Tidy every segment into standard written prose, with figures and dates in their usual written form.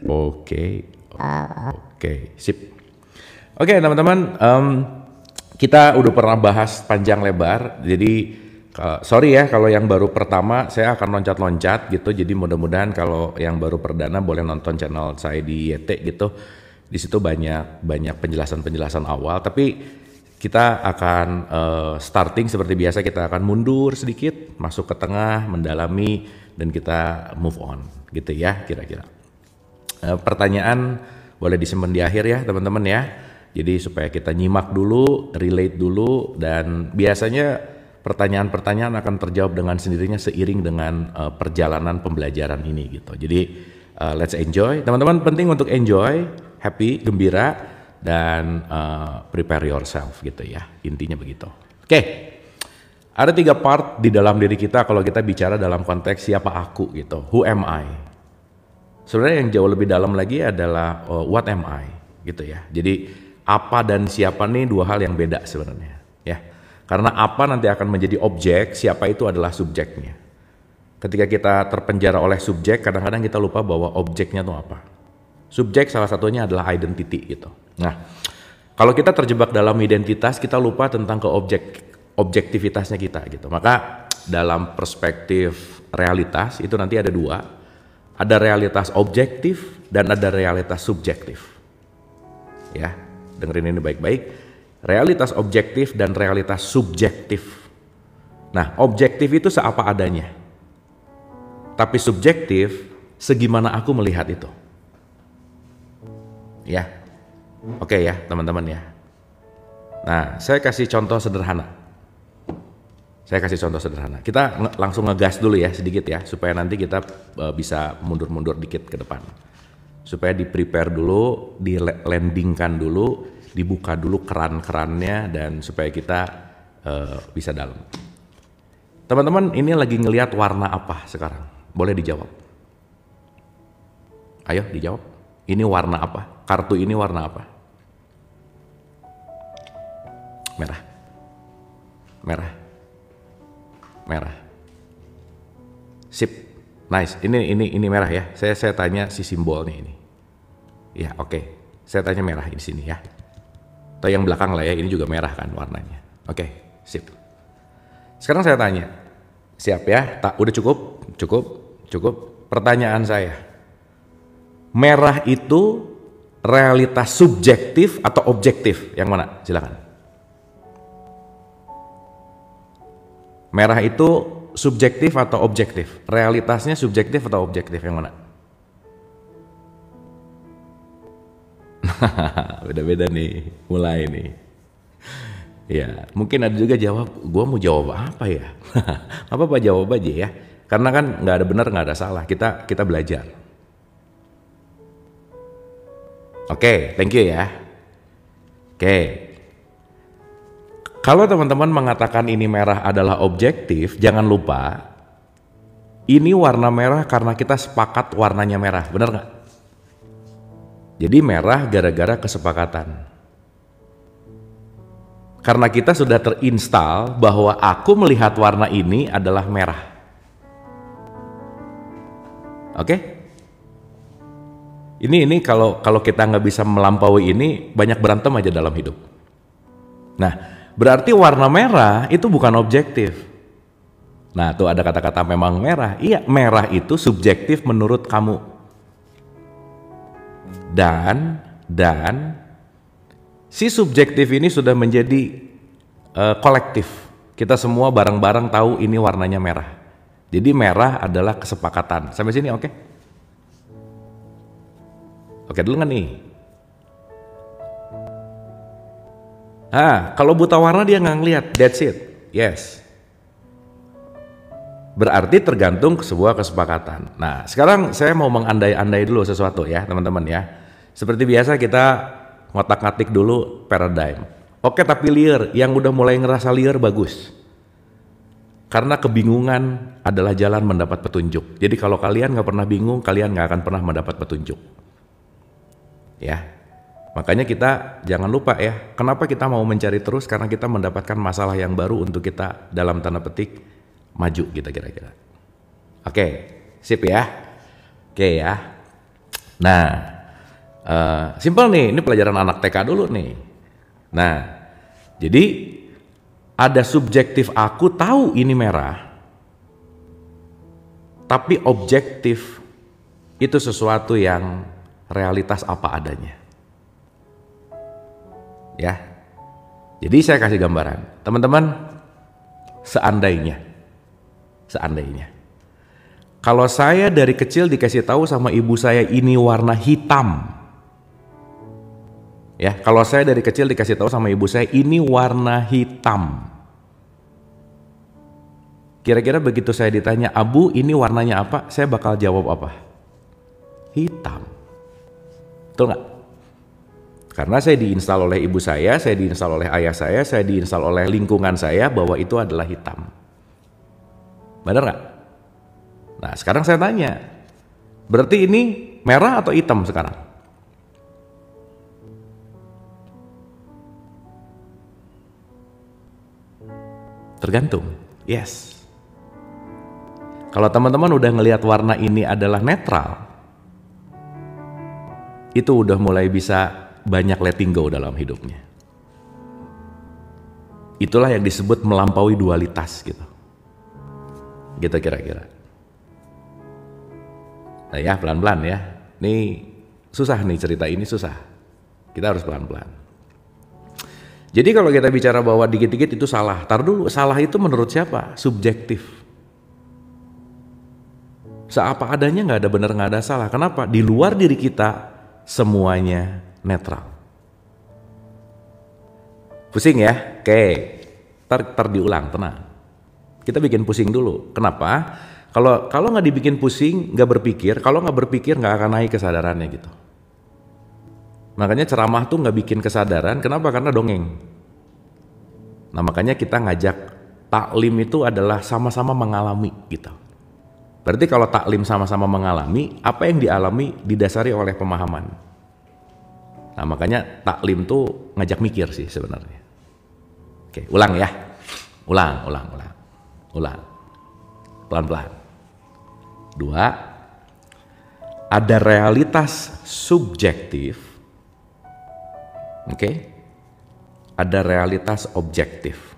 Oke, oke, sip. Oke teman-teman, kita udah pernah bahas panjang lebar, jadi sorry ya kalau yang baru pertama saya akan loncat-loncat gitu, jadi mudah-mudahan kalau yang baru perdana boleh nonton channel saya di YT gitu, di situ banyak penjelasan-penjelasan awal, tapi kita akan starting seperti biasa, kita akan mundur sedikit, masuk ke tengah, mendalami, dan kita move on gitu ya kira-kira. Pertanyaan boleh disimpan di akhir ya teman-teman ya. Jadi supaya kita nyimak dulu, relate dulu, dan biasanya pertanyaan-pertanyaan akan terjawab dengan sendirinya seiring dengan perjalanan pembelajaran ini gitu. Jadi let's enjoy. Teman-teman penting untuk enjoy, happy, gembira, dan prepare yourself gitu ya. Intinya begitu. Oke. Ada 3 part di dalam diri kita kalau kita bicara dalam konteks siapa aku gitu. Who am I? Sebenarnya yang jauh lebih dalam lagi adalah what am I gitu ya. Jadi apa dan siapa nih 2 hal yang beda sebenarnya ya. Karena apa nanti akan menjadi objek, siapa itu adalah subjeknya. Ketika kita terpenjara oleh subjek, kadang-kadang kita lupa bahwa objeknya itu apa. Subjek salah satunya adalah identity gitu. Nah, kalau kita terjebak dalam identitas, kita lupa tentang objektivitasnya kita gitu. Maka dalam perspektif realitas itu nanti ada 2. Ada realitas objektif dan ada realitas subjektif. Ya, dengerin ini baik-baik. Realitas objektif dan realitas subjektif. Nah, objektif itu seapa adanya. Tapi subjektif, segimana aku melihat itu. Ya, oke ya teman-teman ya. Nah, saya kasih contoh sederhana. Kita langsung ngegas dulu ya sedikit ya, supaya nanti kita bisa mundur-mundur dikit ke depan. Supaya di-prepare dulu, di-landingkan dulu, dibuka dulu keran-kerannya, dan supaya kita bisa dalam. Teman-teman ini lagi ngelihat warna apa sekarang? Boleh dijawab. Ayo dijawab. Ini warna apa? Kartu ini warna apa? Merah. Merah. Merah. Sip. Nice. Ini merah ya. Saya tanya si simbolnya ini. Ya, oke. Saya tanya merah di sini ya. Atau yang belakang lah ya, ini juga merah kan warnanya. Oke, sip. Sekarang saya tanya. Siap ya? Udah cukup. Pertanyaan saya. Merah itu realitas subjektif atau objektif? Yang mana? Silakan. Merah itu subjektif atau objektif? Realitasnya subjektif atau objektif, yang mana? Beda-beda nih, mulai nih. Ya, mungkin ada juga jawab, gua mau jawab apa ya? Apa jawab aja ya. Karena kan nggak ada benar, nggak ada salah. Kita belajar. Oke, thank you ya. Oke. Kalau teman-teman mengatakan ini merah adalah objektif, jangan lupa ini warna merah karena kita sepakat warnanya merah, benar nggak? Jadi merah gara-gara kesepakatan. Karena kita sudah terinstall bahwa aku melihat warna ini adalah merah. Oke? Ini kalau kita nggak bisa melampaui ini, banyak berantem aja dalam hidup. Nah, berarti warna merah itu bukan objektif. Nah, tuh ada kata-kata memang merah. Iya, merah itu subjektif menurut kamu. Dan si subjektif ini sudah menjadi kolektif. Kita semua bareng-bareng tahu ini warnanya merah. Jadi merah adalah kesepakatan. Sampai sini oke? Oke dulu nggak nih? Kalau buta warna dia nggak ngeliat, that's it. Yes. Berarti tergantung ke sebuah kesepakatan. Nah, sekarang saya mau mengandai-andai dulu sesuatu ya, teman-teman ya. Seperti biasa kita ngotak-ngatik dulu paradigm. Oke, tapi liar, yang udah mulai ngerasa liar bagus. Karena kebingungan adalah jalan mendapat petunjuk. Jadi kalau kalian nggak pernah bingung, kalian nggak akan pernah mendapat petunjuk. Ya. Makanya kita jangan lupa ya, kenapa kita mau mencari terus? Karena kita mendapatkan masalah yang baru untuk kita dalam tanda petik maju kita kira-kira. Oke, sip ya. Oke ya. Nah, simpel nih, ini pelajaran anak TK dulu nih. Nah, jadi ada subjektif aku tahu ini merah, tapi objektif itu sesuatu yang realitas apa adanya. Ya, jadi saya kasih gambaran, teman-teman, seandainya, kalau saya dari kecil dikasih tahu sama ibu saya ini warna hitam, ya, kalau saya dari kecil dikasih tahu sama ibu saya ini warna hitam, kira-kira begitu saya ditanya, Abu ini warnanya apa? Saya bakal jawab apa? Hitam. Betul nggak? Karena saya diinstal oleh ibu saya diinstal oleh ayah saya diinstal oleh lingkungan saya bahwa itu adalah hitam. Benar nggak? Nah, sekarang saya tanya, berarti ini merah atau hitam sekarang? Tergantung. Yes. Kalau teman-teman udah ngelihat warna ini adalah netral, itu udah mulai bisa banyak letting go dalam hidupnya. Itulah yang disebut melampaui dualitas gitu. Gitu kira-kira. Nah ya, pelan-pelan ya. Ini susah nih, cerita ini susah. Kita harus pelan-pelan. Jadi kalau kita bicara bahwa dikit-dikit itu salah, tar dulu, salah itu menurut siapa? Subjektif. Seapa adanya, nggak ada benar, nggak ada salah. Kenapa? Di luar diri kita semuanya netral. Pusing ya? Oke, ntar diulang, tenang. Kita bikin pusing dulu. Kenapa? Kalau nggak dibikin pusing, nggak berpikir. Kalau nggak berpikir, nggak akan naik kesadarannya gitu. Makanya ceramah tuh nggak bikin kesadaran. Kenapa? Karena dongeng. Nah makanya kita ngajak taklim itu adalah sama-sama mengalami gitu. Berarti kalau taklim sama-sama mengalami, apa yang dialami didasari oleh pemahaman. Nah makanya taklim tuh ngajak mikir sih sebenarnya. Oke, ulang ya. Ulang. Pelan-pelan. 2. Ada realitas subjektif. Oke. Ada realitas objektif.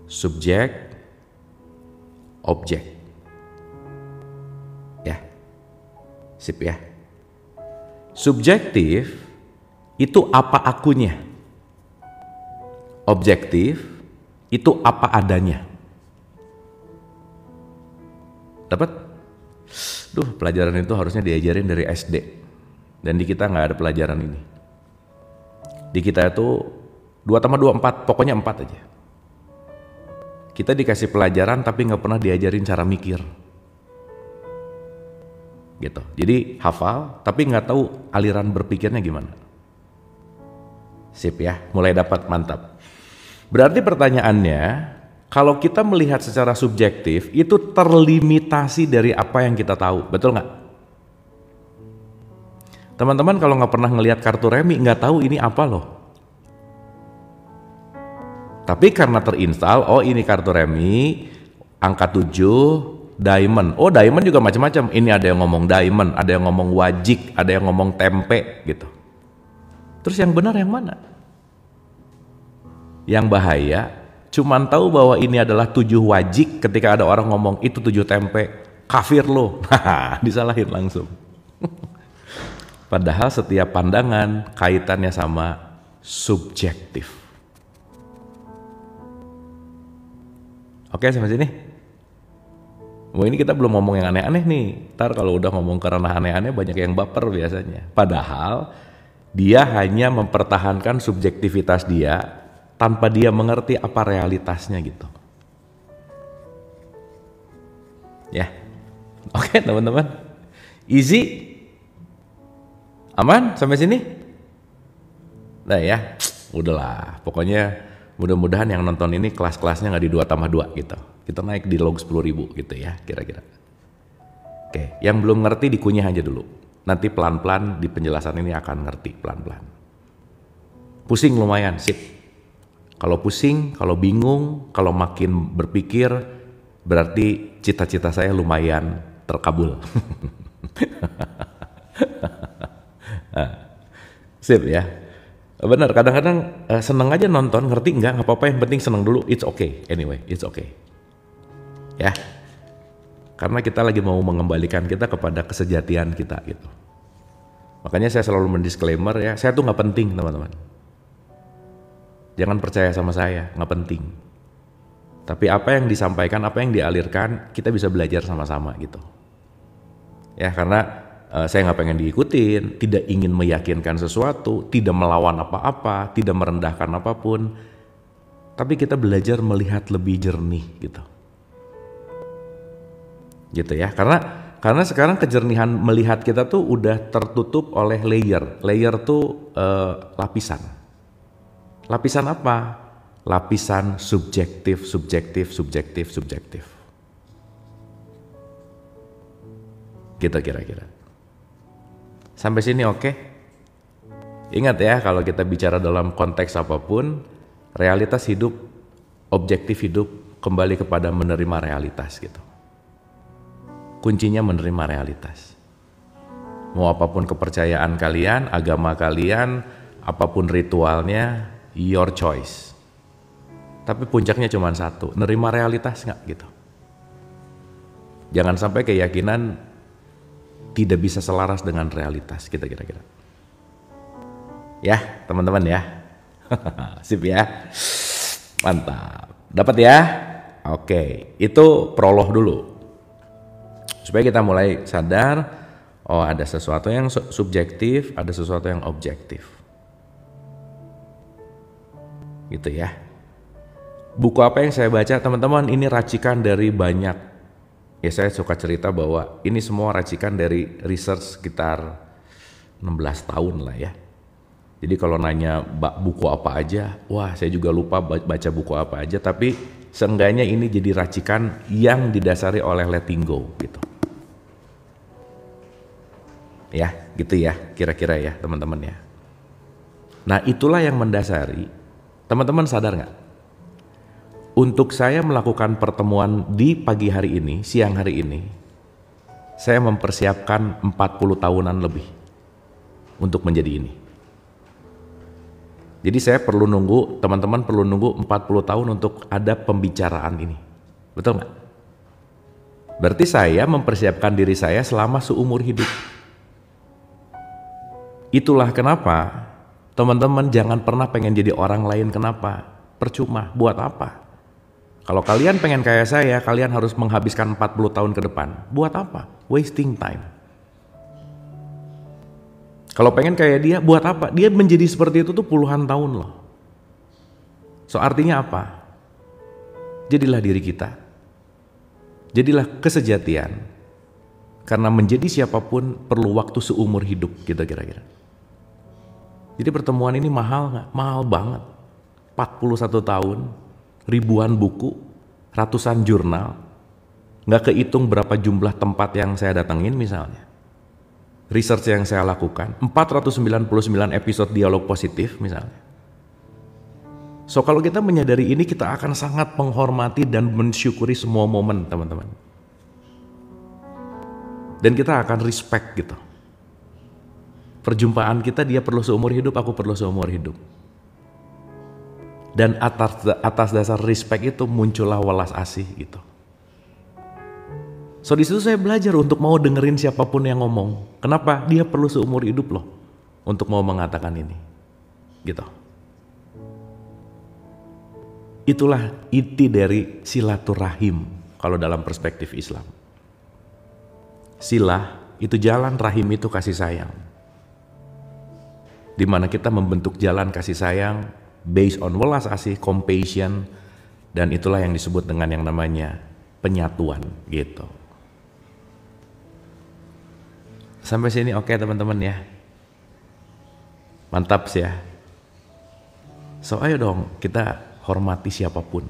Subjek, objek. Ya. Sip ya. Subjektif itu apa akunya. Objektif itu apa adanya. Dapat? Pelajaran itu harusnya diajarin dari SD. Dan di kita nggak ada pelajaran ini. Di kita itu 2+2 4, pokoknya 4 aja. Kita dikasih pelajaran tapi nggak pernah diajarin cara mikir. Gitu. Jadi hafal tapi nggak tahu aliran berpikirnya gimana. Sip ya, mulai dapat, mantap. Berarti pertanyaannya, kalau kita melihat secara subjektif itu terlimitasi dari apa yang kita tahu, betul nggak? Teman-teman kalau nggak pernah ngelihat kartu remi nggak tahu ini apa loh. Tapi karena terinstall, oh ini kartu remi angka 7. Diamond, oh diamond juga macam-macam. Ini ada yang ngomong diamond, ada yang ngomong wajik, ada yang ngomong tempe gitu. Terus yang benar yang mana? Yang bahaya, cuman tahu bahwa ini adalah 7 wajik ketika ada orang ngomong itu 7 tempe, kafir lo. Disalahin langsung. Padahal setiap pandangan kaitannya sama subjektif. Oke, sampai sini. Oh, ini kita belum ngomong yang aneh-aneh nih. Ntar kalau udah ngomong ke ranah aneh-aneh banyak yang baper biasanya. Padahal dia hanya mempertahankan subjektivitas dia tanpa dia mengerti apa realitasnya gitu. Ya. Oke, teman-teman. Easy. Aman sampai sini? Nah ya, udahlah. Pokoknya mudah-mudahan yang nonton ini kelas-kelasnya nggak di 2+2 gitu. Kita naik di log 10.000 gitu ya kira-kira. Oke, yang belum ngerti dikunyah aja dulu. Nanti pelan-pelan di penjelasan ini akan ngerti pelan-pelan. Pusing lumayan, sip. Kalau pusing, kalau bingung, kalau makin berpikir, berarti cita-cita saya lumayan terkabul. Sip ya. Benar, kadang-kadang seneng aja nonton, ngerti nggak apa-apa, yang penting seneng dulu, it's okay, anyway, it's okay. Ya, karena kita lagi mau mengembalikan kita kepada kesejatian kita gitu. Makanya saya selalu mendisklaimer ya, saya tuh nggak penting teman-teman. Jangan percaya sama saya, nggak penting. Tapi apa yang disampaikan, apa yang dialirkan, kita bisa belajar sama-sama gitu. Ya, karena saya nggak pengen diikutin, tidak ingin meyakinkan sesuatu, tidak melawan apa-apa, tidak merendahkan apapun, tapi kita belajar melihat lebih jernih gitu. Gitu ya, karena sekarang kejernihan melihat kita tuh udah tertutup oleh layer tuh lapisan. Lapisan apa? Lapisan subjektif. Gitu kira-kira. Sampai sini oke? Ingat ya, kalau kita bicara dalam konteks apapun, realitas hidup, objektif hidup, kembali kepada menerima realitas gitu. Kuncinya menerima realitas. Mau apapun kepercayaan kalian, agama kalian, apapun ritualnya, your choice. Tapi puncaknya cuma satu, nerima realitas nggak gitu. Jangan sampai keyakinan tidak bisa selaras dengan realitas kita kira-kira. Ya teman-teman ya. Sip ya. Mantap. Dapat ya? Oke, itu prolog dulu. Supaya kita mulai sadar, oh ada sesuatu yang subjektif, ada sesuatu yang objektif. Gitu ya. Buku apa yang saya baca teman-teman, ini racikan dari banyak. Ya saya suka cerita bahwa ini semua racikan dari research sekitar 16 tahun lah ya. Jadi kalau nanya buku apa aja, wah saya juga lupa baca buku apa aja, tapi seenggaknya ini jadi racikan yang didasari oleh letting go gitu. Ya gitu ya kira-kira ya teman-teman ya. Nah itulah yang mendasari, teman-teman sadar nggak? Untuk saya melakukan pertemuan di pagi hari ini, siang hari ini, saya mempersiapkan 40 tahunan lebih untuk menjadi ini. Jadi saya perlu nunggu, teman-teman perlu nunggu 40 tahun untuk ada pembicaraan ini. Betul nggak? Berarti saya mempersiapkan diri saya selama seumur hidup. Itulah kenapa teman-teman jangan pernah pengen jadi orang lain. Kenapa? Percuma, buat apa? Kalau kalian pengen kayak saya, kalian harus menghabiskan 40 tahun ke depan. Buat apa? Wasting time. Kalau pengen kayak dia, buat apa? Dia menjadi seperti itu tuh puluhan tahun loh. So artinya apa? Jadilah diri kita. Jadilah kesejatian. Karena menjadi siapapun perlu waktu seumur hidup kita kira-kira. Jadi pertemuan ini mahal nggak? Mahal banget. 41 tahun. Ribuan buku, ratusan jurnal, nggak kehitung berapa jumlah tempat yang saya datengin misalnya. Research yang saya lakukan, 499 episode dialog positif misalnya. So kalau kita menyadari ini, kita akan sangat menghormati dan mensyukuri semua momen teman-teman. Dan kita akan respect gitu. Perjumpaan kita, dia perlu seumur hidup, aku perlu seumur hidup. Dan atas dasar respect itu muncullah welas asih gitu. So di situ saya belajar untuk mau dengerin siapapun yang ngomong. Kenapa? Dia perlu seumur hidup loh untuk mau mengatakan ini. Gitu. Itulah inti dari silaturahim kalau dalam perspektif Islam. Silah itu jalan, rahim itu kasih sayang. Di mana kita membentuk jalan kasih sayang based on welas asih, compassion, dan itulah yang disebut dengan yang namanya penyatuan gitu. Sampai sini oke teman-teman ya. Mantap sih ya. So ayo dong kita hormati siapapun.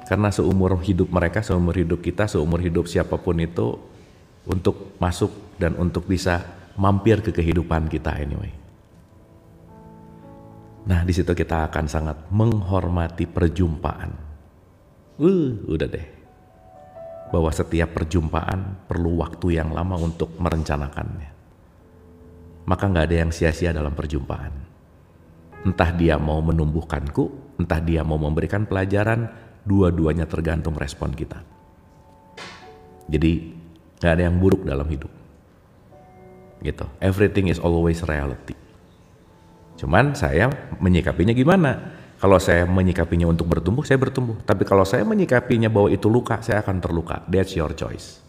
Karena seumur hidup mereka, seumur hidup kita, seumur hidup siapapun itu untuk masuk dan untuk bisa mampir ke kehidupan kita anyway. Nah di situ kita akan sangat menghormati perjumpaan. Udah deh. Bahwa setiap perjumpaan perlu waktu yang lama untuk merencanakannya. maka nggak ada yang sia-sia dalam perjumpaan. Entah dia mau menumbuhkanku, entah dia mau memberikan pelajaran, dua-duanya tergantung respon kita. Jadi nggak ada yang buruk dalam hidup. Gitu. Everything is always reality. Cuman saya menyikapinya gimana? Kalau saya menyikapinya untuk bertumbuh, saya bertumbuh. Tapi kalau saya menyikapinya bahwa itu luka, saya akan terluka. That's your choice.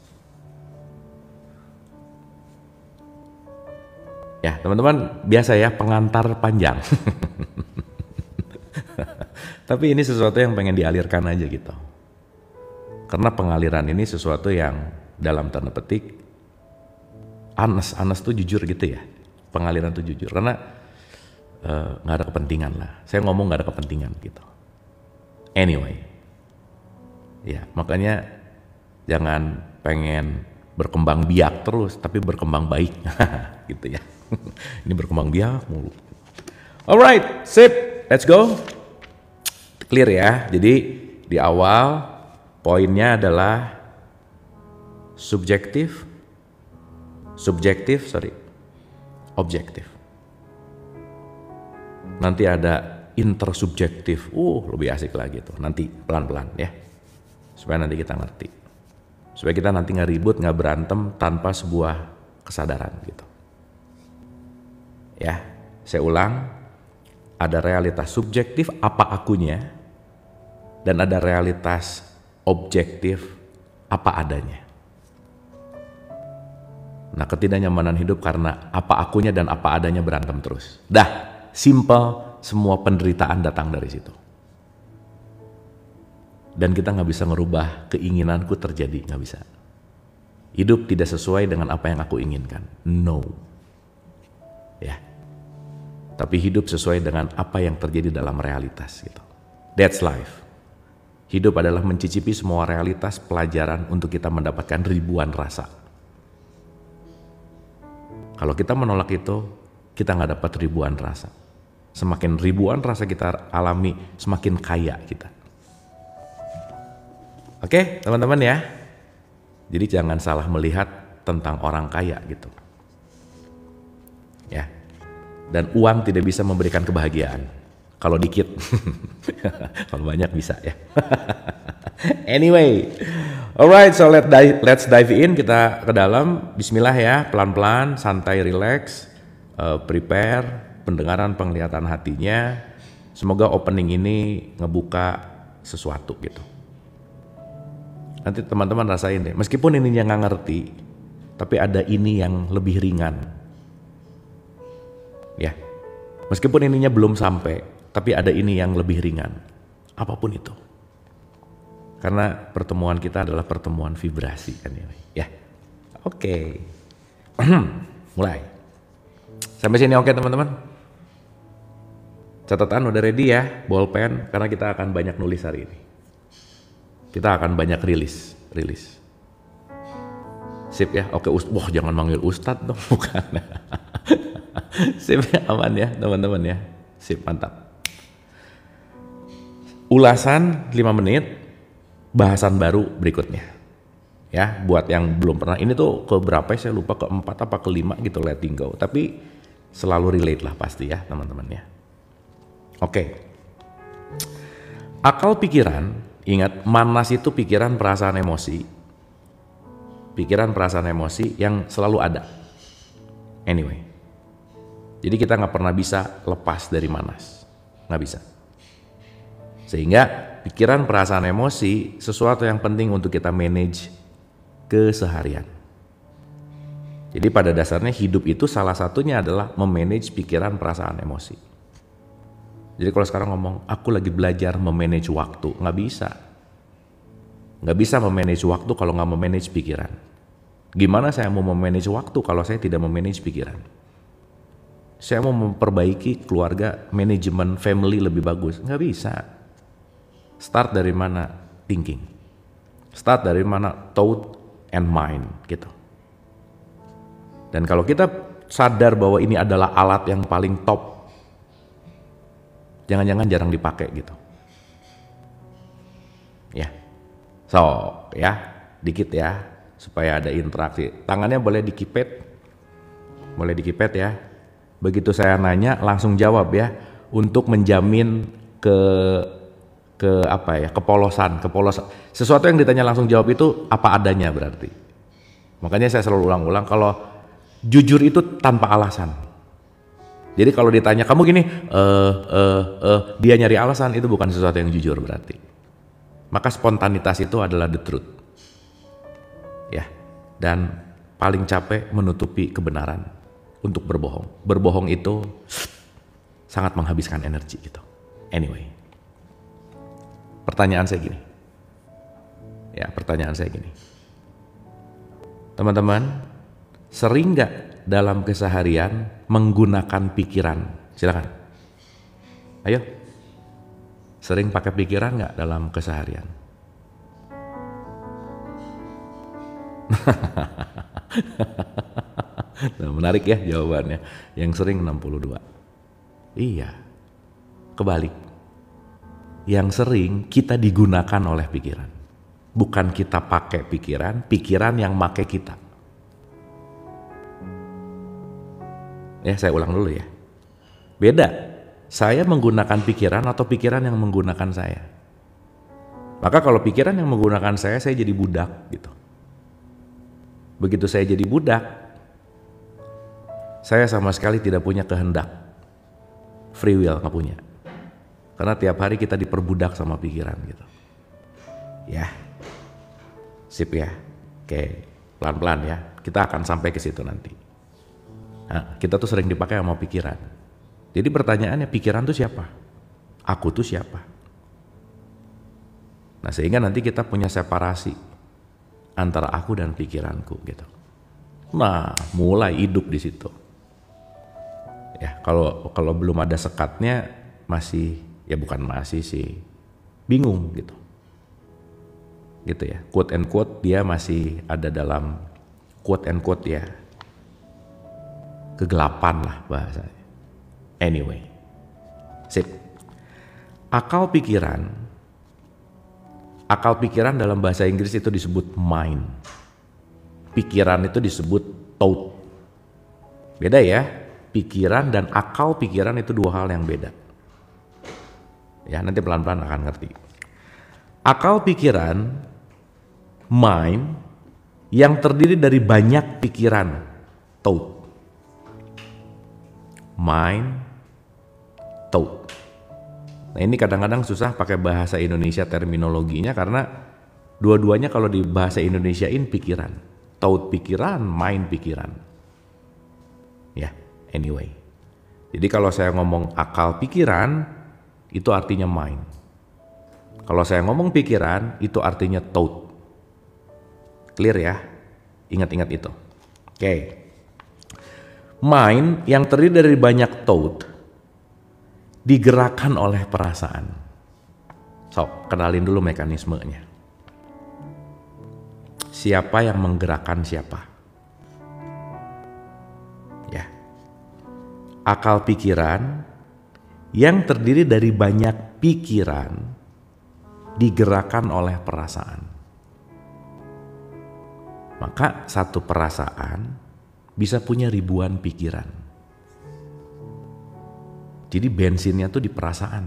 Ya teman-teman, biasa ya pengantar panjang. Tapi ini sesuatu yang pengen dialirkan aja gitu. Karena pengaliran ini sesuatu yang dalam tanda petik honest tuh jujur gitu ya. Pengaliran tuh jujur karena nggak ada kepentingan lah. Saya ngomong nggak ada kepentingan gitu. Anyway, ya makanya jangan pengen berkembang biak terus, tapi berkembang baik, gitu ya. Ini berkembang biak mulu. Alright, sip, let's go. Clear ya. Jadi di awal poinnya adalah objektif. Nanti ada intersubjektif, lebih asik lagi tuh. Nanti pelan-pelan ya, supaya nanti kita ngerti, supaya kita nanti nggak ribut, nggak berantem tanpa sebuah kesadaran gitu. Ya, saya ulang, ada realitas subjektif apa akunya, dan ada realitas objektif apa adanya. Nah, ketidaknyamanan hidup karena apa akunya dan apa adanya berantem terus. Dah. Simple, semua penderitaan datang dari situ. Dan kita nggak bisa ngerubah keinginanku terjadi, nggak bisa. Hidup tidak sesuai dengan apa yang aku inginkan, no. Ya, tapi hidup sesuai dengan apa yang terjadi dalam realitas gitu. That's life. Hidup adalah mencicipi semua realitas pelajaran untuk kita mendapatkan ribuan rasa. Kalau kita menolak itu, kita nggak dapat ribuan rasa. Semakin ribuan rasa kita alami, semakin kaya kita. Oke, teman-teman ya. Jadi jangan salah melihat tentang orang kaya gitu. Ya. Dan uang tidak bisa memberikan kebahagiaan. Kalau dikit. Kalau banyak bisa ya. Anyway. Alright, so let's dive in. Kita ke dalam. Bismillah ya, pelan-pelan, santai, relax, prepare pendengaran, penglihatan hatinya. Semoga opening ini ngebuka sesuatu gitu. Nanti teman-teman rasain deh, meskipun ininya nggak ngerti, tapi ada ini yang lebih ringan. Ya, meskipun ininya belum sampai, tapi ada ini yang lebih ringan. Apapun itu. Karena pertemuan kita adalah pertemuan vibrasi kan ya. Oke. Mulai. Sampai sini oke teman-teman? Catatan udah ready ya, bolpen, karena kita akan banyak nulis hari ini. Kita akan banyak rilis. Sip ya, oke. Wah jangan manggil Ustadz dong, bukan. Sip ya, aman ya teman-teman ya. Sip, mantap. Ulasan 5 menit, bahasan baru berikutnya. Ya, buat yang belum pernah, ini tuh ke berapa saya lupa, ke-4 apa ke-5 gitu, letting go. Tapi selalu relate lah pasti ya teman-teman ya. Oke. Akal pikiran, ingat manas itu pikiran, perasaan, emosi. Pikiran, perasaan, emosi yang selalu ada. Anyway. Jadi kita nggak pernah bisa lepas dari manas. Nggak bisa. Sehingga pikiran, perasaan, emosi sesuatu yang penting untuk kita manage keseharian. Jadi pada dasarnya hidup itu salah satunya adalah memanage pikiran, perasaan, emosi. Jadi kalau sekarang ngomong, aku lagi belajar memanage waktu, nggak bisa. Nggak bisa memanage waktu kalau nggak memanage pikiran. Gimana saya mau memanage waktu kalau saya tidak memanage pikiran? Saya mau memperbaiki keluarga, manajemen family lebih bagus, nggak bisa. Start dari mana? Thinking. Start dari mana? Thought and mind gitu. Dan kalau kita sadar bahwa ini adalah alat yang paling top, jangan-jangan jarang dipakai gitu. Ya. So, ya, dikit ya supaya ada interaksi. Tangannya boleh dikipet. boleh dikipet ya. Begitu saya nanya langsung jawab ya, untuk menjamin kepolosan. Sesuatu yang ditanya langsung jawab itu apa adanya berarti. Makanya saya selalu ulang-ulang kalau jujur itu tanpa alasan. Jadi kalau ditanya kamu gini, dia nyari alasan, itu bukan sesuatu yang jujur berarti. Maka spontanitas itu adalah the truth. Ya, dan paling capek menutupi kebenaran untuk berbohong. Berbohong itu sangat menghabiskan energi gitu. Anyway, pertanyaan saya gini. Teman-teman, sering nggak dalam keseharian menggunakan pikiran? Silakan. Ayo. Sering pakai pikiran nggak dalam keseharian? Nah, menarik ya jawabannya. Yang sering 62. Iya. Kebalik. Yang sering kita digunakan oleh pikiran. Bukan kita pakai pikiran yang pakai kita. Ya, saya ulang dulu ya. Beda. Saya menggunakan pikiran atau pikiran yang menggunakan saya. Maka kalau pikiran yang menggunakan saya jadi budak gitu. Begitu saya jadi budak, saya sama sekali tidak punya kehendak. Free will nggak punya. Karena tiap hari kita diperbudak sama pikiran gitu. Ya. Sip ya. Oke, pelan-pelan ya. Kita akan sampai ke situ nanti. Nah, kita tuh sering dipakai sama pikiran. Jadi pertanyaannya, pikiran tuh siapa? Aku tuh siapa? Nah, sehingga nanti kita punya separasi antara aku dan pikiranku gitu. Nah, mulai hidup di situ. Ya, kalau belum ada sekatnya masih, ya bukan masih sih, bingung gitu. Gitu ya. Quote and quote dia masih ada dalam quote and quote ya. Kegelapan lah bahasanya. Anyway. Sip. Akal pikiran dalam bahasa Inggris itu disebut mind. Pikiran itu disebut thought. Beda ya. Pikiran dan akal pikiran itu dua hal yang beda. Ya, nanti pelan-pelan akan ngerti. Akal pikiran, mind, yang terdiri dari banyak pikiran, thought. Mind, thought. Nah, ini kadang-kadang susah pakai bahasa Indonesia terminologinya karena dua-duanya kalau di bahasa Indonesiain pikiran. Thought pikiran, mind pikiran. Ya, anyway. Jadi kalau saya ngomong akal pikiran, itu artinya mind. Kalau saya ngomong pikiran, itu artinya thought. Clear ya? Ingat-ingat itu. Oke. Mind yang terdiri dari banyak thought digerakkan oleh perasaan. So, kenalin dulu mekanismenya. Siapa yang menggerakkan siapa? Ya. Akal pikiran yang terdiri dari banyak pikiran digerakkan oleh perasaan. Maka satu perasaan bisa punya ribuan pikiran. Jadi bensinnya tuh di perasaan.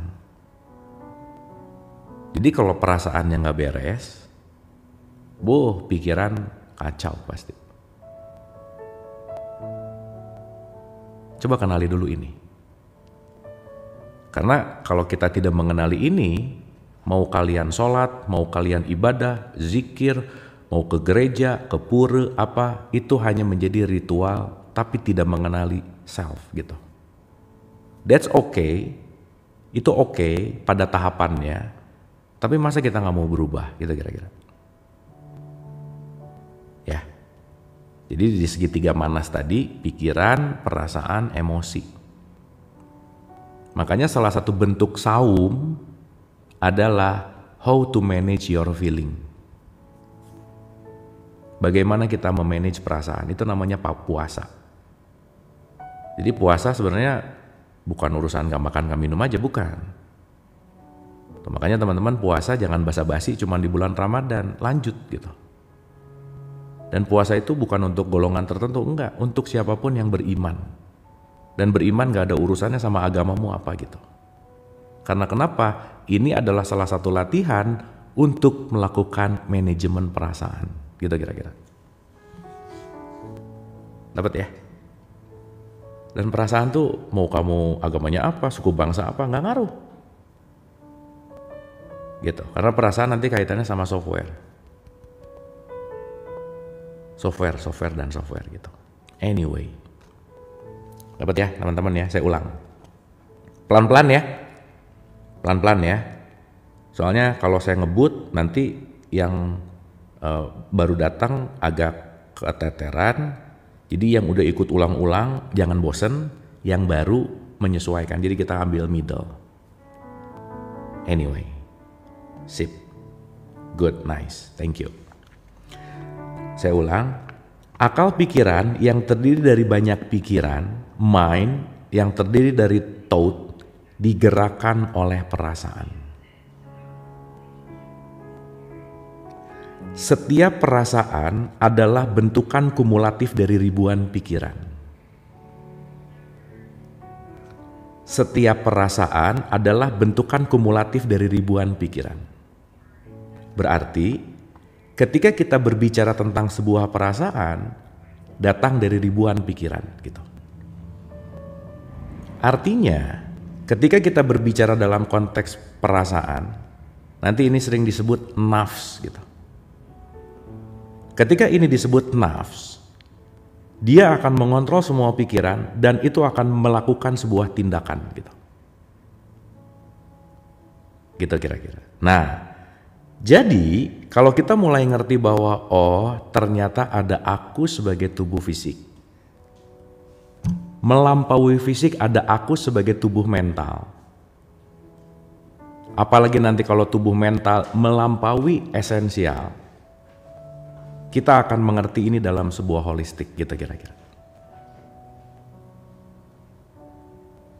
Jadi kalau perasaannya nggak beres, pikiran kacau pasti. Coba kenali dulu ini. Karena kalau kita tidak mengenali ini, mau kalian sholat, mau kalian ibadah, zikir, mau ke gereja, ke pura, apa, itu hanya menjadi ritual, tapi tidak mengenali self gitu. That's okay, itu okay pada tahapannya, tapi masa kita nggak mau berubah gitu kira-kira. Ya, jadi di segitiga manas tadi, pikiran, perasaan, emosi. Makanya salah satu bentuk saum adalah how to manage your feeling. Bagaimana kita memanage perasaan, itu namanya puasa. Jadi puasa sebenarnya bukan urusan gak makan gak minum aja, bukan. Makanya teman-teman puasa jangan basa-basi cuma di bulan Ramadan, lanjut gitu. Dan puasa itu bukan untuk golongan tertentu, enggak, untuk siapapun yang beriman. Dan beriman gak ada urusannya sama agamamu apa gitu. Karena kenapa? Ini adalah salah satu latihan untuk melakukan manajemen perasaan. Gitu kira-kira. Dapat ya? Dan perasaan tuh mau kamu agamanya apa, suku bangsa apa, nggak ngaruh. Gitu. Karena perasaan nanti kaitannya sama software. Software dan software gitu. Anyway. Dapat ya teman-teman ya, saya ulang. Pelan-pelan ya. Pelan-pelan ya. Soalnya kalau saya ngebut nanti yang baru datang agak keteteran. Jadi yang udah ikut ulang-ulang jangan bosen, yang baru menyesuaikan. Jadi kita ambil middle. Anyway. Sip. Good, nice. Thank you. Saya ulang, akal pikiran yang terdiri dari banyak pikiran, mind yang terdiri dari thought, digerakkan oleh perasaan. Setiap perasaan adalah bentukan kumulatif dari ribuan pikiran. Setiap perasaan adalah bentukan kumulatif dari ribuan pikiran. Berarti, ketika kita berbicara tentang sebuah perasaan, datang dari ribuan pikiran gitu. Artinya, ketika kita berbicara dalam konteks perasaan, nanti ini sering disebut nafs gitu. Ketika ini disebut nafs, dia akan mengontrol semua pikiran dan itu akan melakukan sebuah tindakan gitu. Gitu kira-kira. Nah, jadi kalau kita mulai ngerti bahwa ternyata ada aku sebagai tubuh fisik. Melampaui fisik ada aku sebagai tubuh mental. Apalagi nanti kalau tubuh mental melampaui esensial. Kita akan mengerti ini dalam sebuah holistik gitu kira-kira.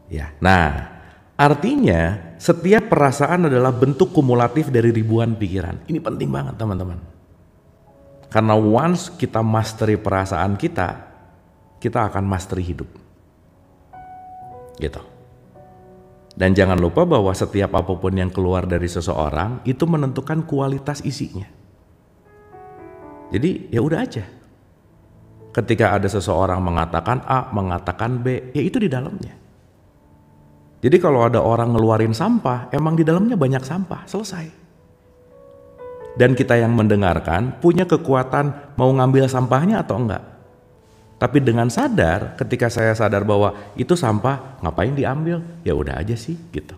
Ya, nah artinya setiap perasaan adalah bentuk kumulatif dari ribuan pikiran. Ini penting banget teman-teman. Karena once kita mastery perasaan kita akan mastery hidup. Gitu. Dan jangan lupa bahwa setiap apapun yang keluar dari seseorang itu menentukan kualitas isinya. Jadi ya udah aja. Ketika ada seseorang mengatakan A, mengatakan B, ya itu di dalamnya. Jadi kalau ada orang ngeluarin sampah, emang di dalamnya banyak sampah, selesai. Dan kita yang mendengarkan punya kekuatan mau ngambil sampahnya atau enggak. Tapi dengan sadar, ketika saya sadar bahwa itu sampah, ngapain diambil? Ya udah aja sih, gitu.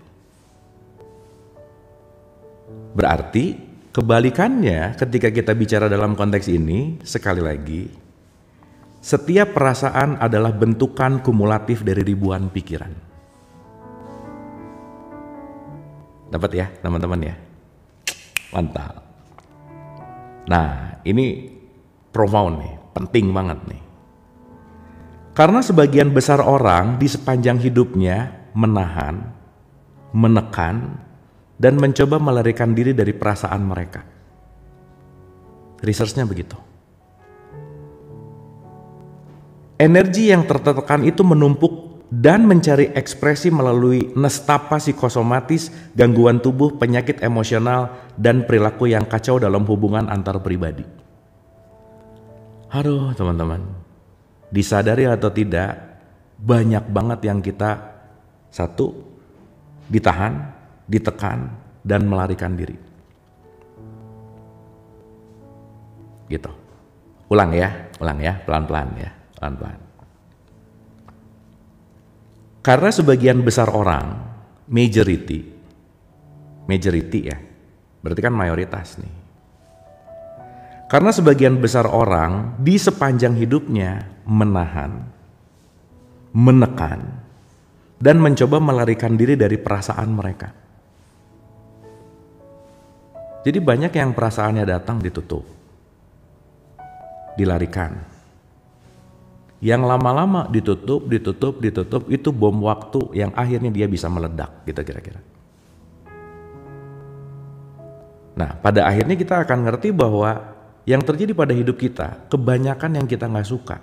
Berarti kebalikannya ketika kita bicara dalam konteks ini, sekali lagi, setiap perasaan adalah bentukan kumulatif dari ribuan pikiran. Dapat ya teman-teman ya? Mantap. Nah ini profound nih, penting banget nih. Karena sebagian besar orang di sepanjang hidupnya menahan, menekan, dan mencoba melarikan diri dari perasaan mereka. Researchnya begitu. Energi yang tertekan itu menumpuk dan mencari ekspresi melalui nestapa psikosomatis, gangguan tubuh, penyakit emosional, dan perilaku yang kacau dalam hubungan antar pribadi. Aduh teman-teman, disadari atau tidak, banyak banget yang kita ditahan, ditekan, dan melarikan diri. Gitu. Ulang ya, pelan-pelan ya, pelan-pelan. Karena sebagian besar orang, majority ya, berarti kan mayoritas nih. Karena sebagian besar orang di sepanjang hidupnya menahan, menekan, dan mencoba melarikan diri dari perasaan mereka. Jadi banyak yang perasaannya datang ditutup, dilarikan. Yang lama-lama ditutup, itu bom waktu yang akhirnya dia bisa meledak gitu kira-kira. Nah pada akhirnya kita akan ngerti bahwa yang terjadi pada hidup kita, kebanyakan yang kita nggak suka.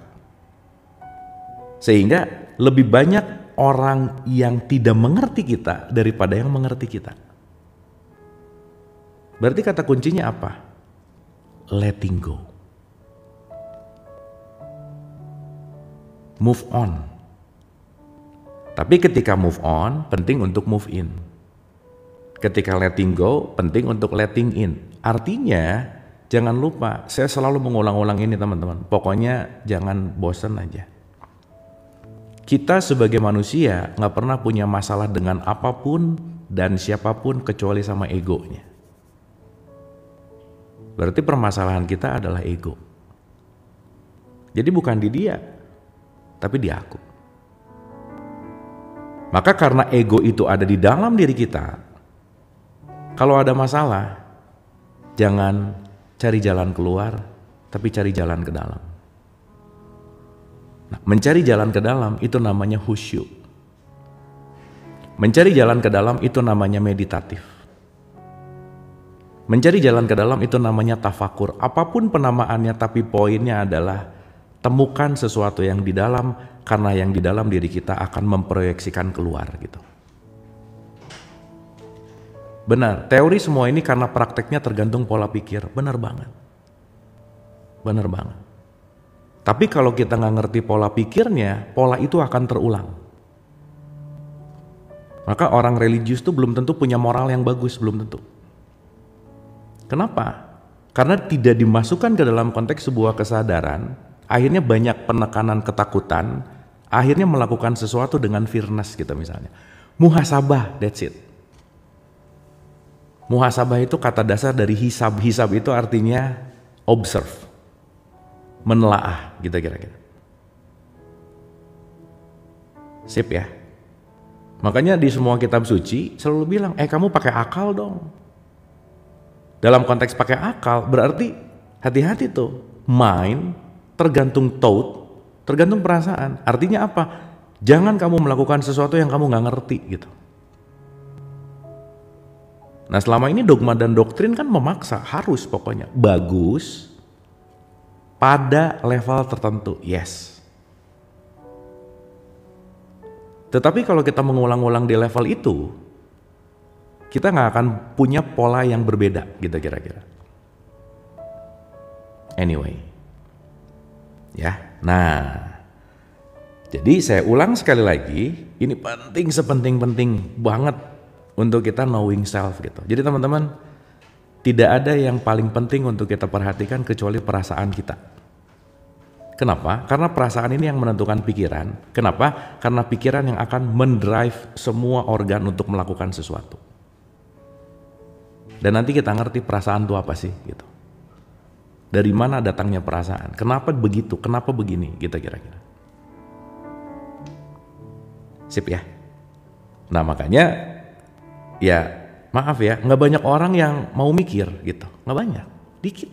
Sehingga lebih banyak orang yang tidak mengerti kita daripada yang mengerti kita. Berarti kata kuncinya apa? Letting go. Move on. Tapi ketika move on, penting untuk move in. Ketika letting go, penting untuk letting in. Artinya, jangan lupa, saya selalu mengulang-ulang ini teman-teman. Pokoknya jangan bosan aja. Kita sebagai manusia nggak pernah punya masalah dengan apapun dan siapapun kecuali sama egonya. Berarti permasalahan kita adalah ego. Jadi bukan di dia, tapi di aku. Maka karena ego itu ada di dalam diri kita, kalau ada masalah, jangan cari jalan keluar, tapi cari jalan ke dalam. Nah, mencari jalan ke dalam itu namanya khusyuk. Mencari jalan ke dalam itu namanya meditatif. Mencari jalan ke dalam itu namanya tafakur. Apapun penamaannya, tapi poinnya adalah temukan sesuatu yang di dalam, karena yang di dalam diri kita akan memproyeksikan keluar gitu. Benar, teori semua ini karena prakteknya tergantung pola pikir. Benar banget. Benar banget. Tapi kalau kita nggak ngerti pola pikirnya, pola itu akan terulang. Maka orang religius tuh belum tentu punya moral yang bagus, belum tentu. Kenapa? Karena tidak dimasukkan ke dalam konteks sebuah kesadaran, akhirnya banyak penekanan ketakutan, akhirnya melakukan sesuatu dengan fearness gitu misalnya. Muhasabah, that's it. Muhasabah itu kata dasar dari hisab. Hisab itu artinya observe, menelaah gitu kira-kira. Sip ya. Makanya di semua kitab suci selalu bilang, kamu pakai akal dong. Dalam konteks pakai akal berarti hati-hati tuh. Mind tergantung thought, tergantung perasaan. Artinya apa? Jangan kamu melakukan sesuatu yang kamu nggak ngerti gitu. Nah selama ini dogma dan doktrin kan memaksa, harus pokoknya bagus pada level tertentu, yes. Tetapi kalau kita mengulang-ulang di level itu, kita nggak akan punya pola yang berbeda gitu kira-kira. Anyway, ya. Nah, jadi saya ulang sekali lagi, ini penting sepenting-penting banget untuk kita knowing self gitu. Jadi teman-teman, tidak ada yang paling penting untuk kita perhatikan kecuali perasaan kita. Kenapa? Karena perasaan ini yang menentukan pikiran. Kenapa? Karena pikiran yang akan mendrive semua organ untuk melakukan sesuatu. Dan nanti kita ngerti perasaan itu apa sih gitu. Dari mana datangnya perasaan? Kenapa begitu? Kenapa begini? Gitu kira-kira. Sip ya. Nah makanya ya maaf ya, nggak banyak orang yang mau mikir gitu. Nggak banyak, dikit.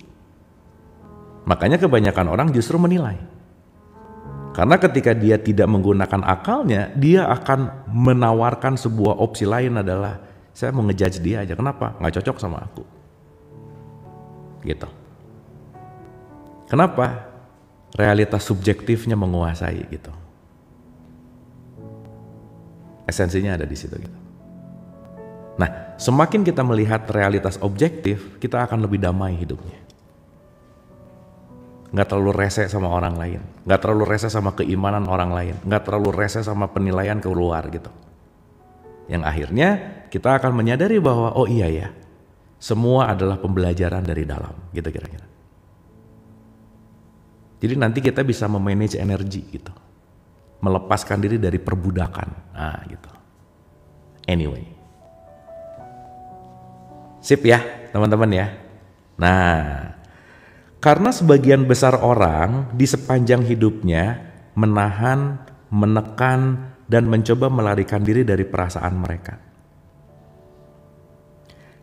Makanya kebanyakan orang justru menilai. Karena ketika dia tidak menggunakan akalnya, dia akan menawarkan sebuah opsi lain adalah saya mau ngejudge dia aja. Kenapa? Nggak cocok sama aku. Gitu. Kenapa? Realitas subjektifnya menguasai gitu. Esensinya ada di situ gitu. Nah, semakin kita melihat realitas objektif, kita akan lebih damai hidupnya. Nggak terlalu rese sama orang lain, nggak terlalu rese sama keimanan orang lain, nggak terlalu rese sama penilaian keluar gitu. Yang akhirnya kita akan menyadari bahwa oh iya ya, semua adalah pembelajaran dari dalam gitu kira-kira. Jadi nanti kita bisa memanage energi gitu, melepaskan diri dari perbudakan, nah gitu. Anyway, sip ya teman-teman ya. Nah, karena sebagian besar orang di sepanjang hidupnya menahan, menekan, dan mencoba melarikan diri dari perasaan mereka.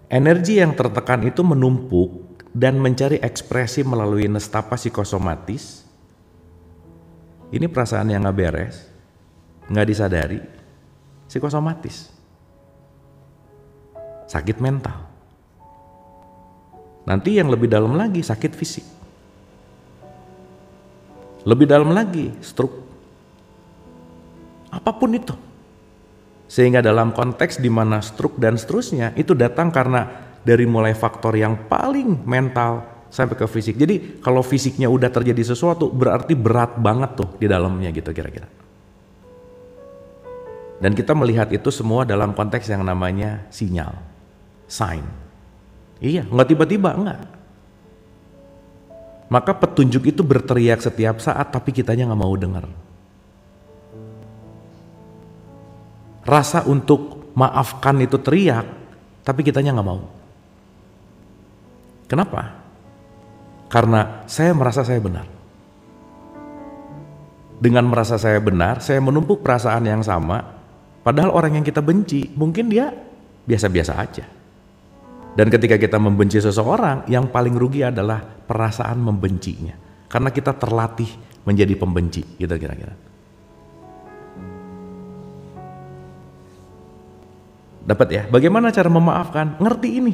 Energi yang tertekan itu menumpuk dan mencari ekspresi melalui nestapa psikosomatis. Ini perasaan yang gak beres, gak disadari, psikosomatis. Sakit mental. Nanti yang lebih dalam lagi sakit fisik. Lebih dalam lagi stroke. Apapun itu. Sehingga dalam konteks di mana stroke dan seterusnya itu datang karena dari mulai faktor yang paling mental sampai ke fisik. Jadi kalau fisiknya udah terjadi sesuatu berarti berat banget tuh di dalamnya gitu kira-kira. Dan kita melihat itu semua dalam konteks yang namanya sinyal, sign. Iya, nggak tiba-tiba, enggak. Maka petunjuk itu berteriak setiap saat tapi kitanya nggak mau dengar. Rasa untuk maafkan itu teriak, tapi kitanya nggak mau. Kenapa? Karena saya merasa saya benar. Dengan merasa saya benar, saya menumpuk perasaan yang sama, padahal orang yang kita benci, mungkin dia biasa-biasa aja. Dan ketika kita membenci seseorang, yang paling rugi adalah perasaan membencinya. Karena kita terlatih menjadi pembenci, gitu kira-kira. Dapat ya? Bagaimana cara memaafkan? Ngerti ini.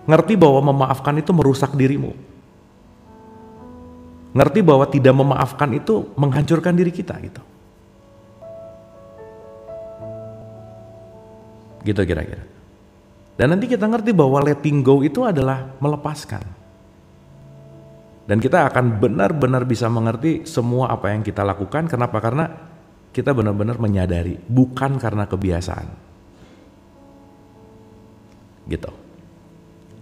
Ngerti bahwa memaafkan itu merusak dirimu. Ngerti bahwa tidak memaafkan itu menghancurkan diri kita gitu. Gitu kira-kira. Dan nanti kita ngerti bahwa letting go itu adalah melepaskan. Dan kita akan benar-benar bisa mengerti semua apa yang kita lakukan. Kenapa? Karena kita benar-benar menyadari, bukan karena kebiasaan. Gitu.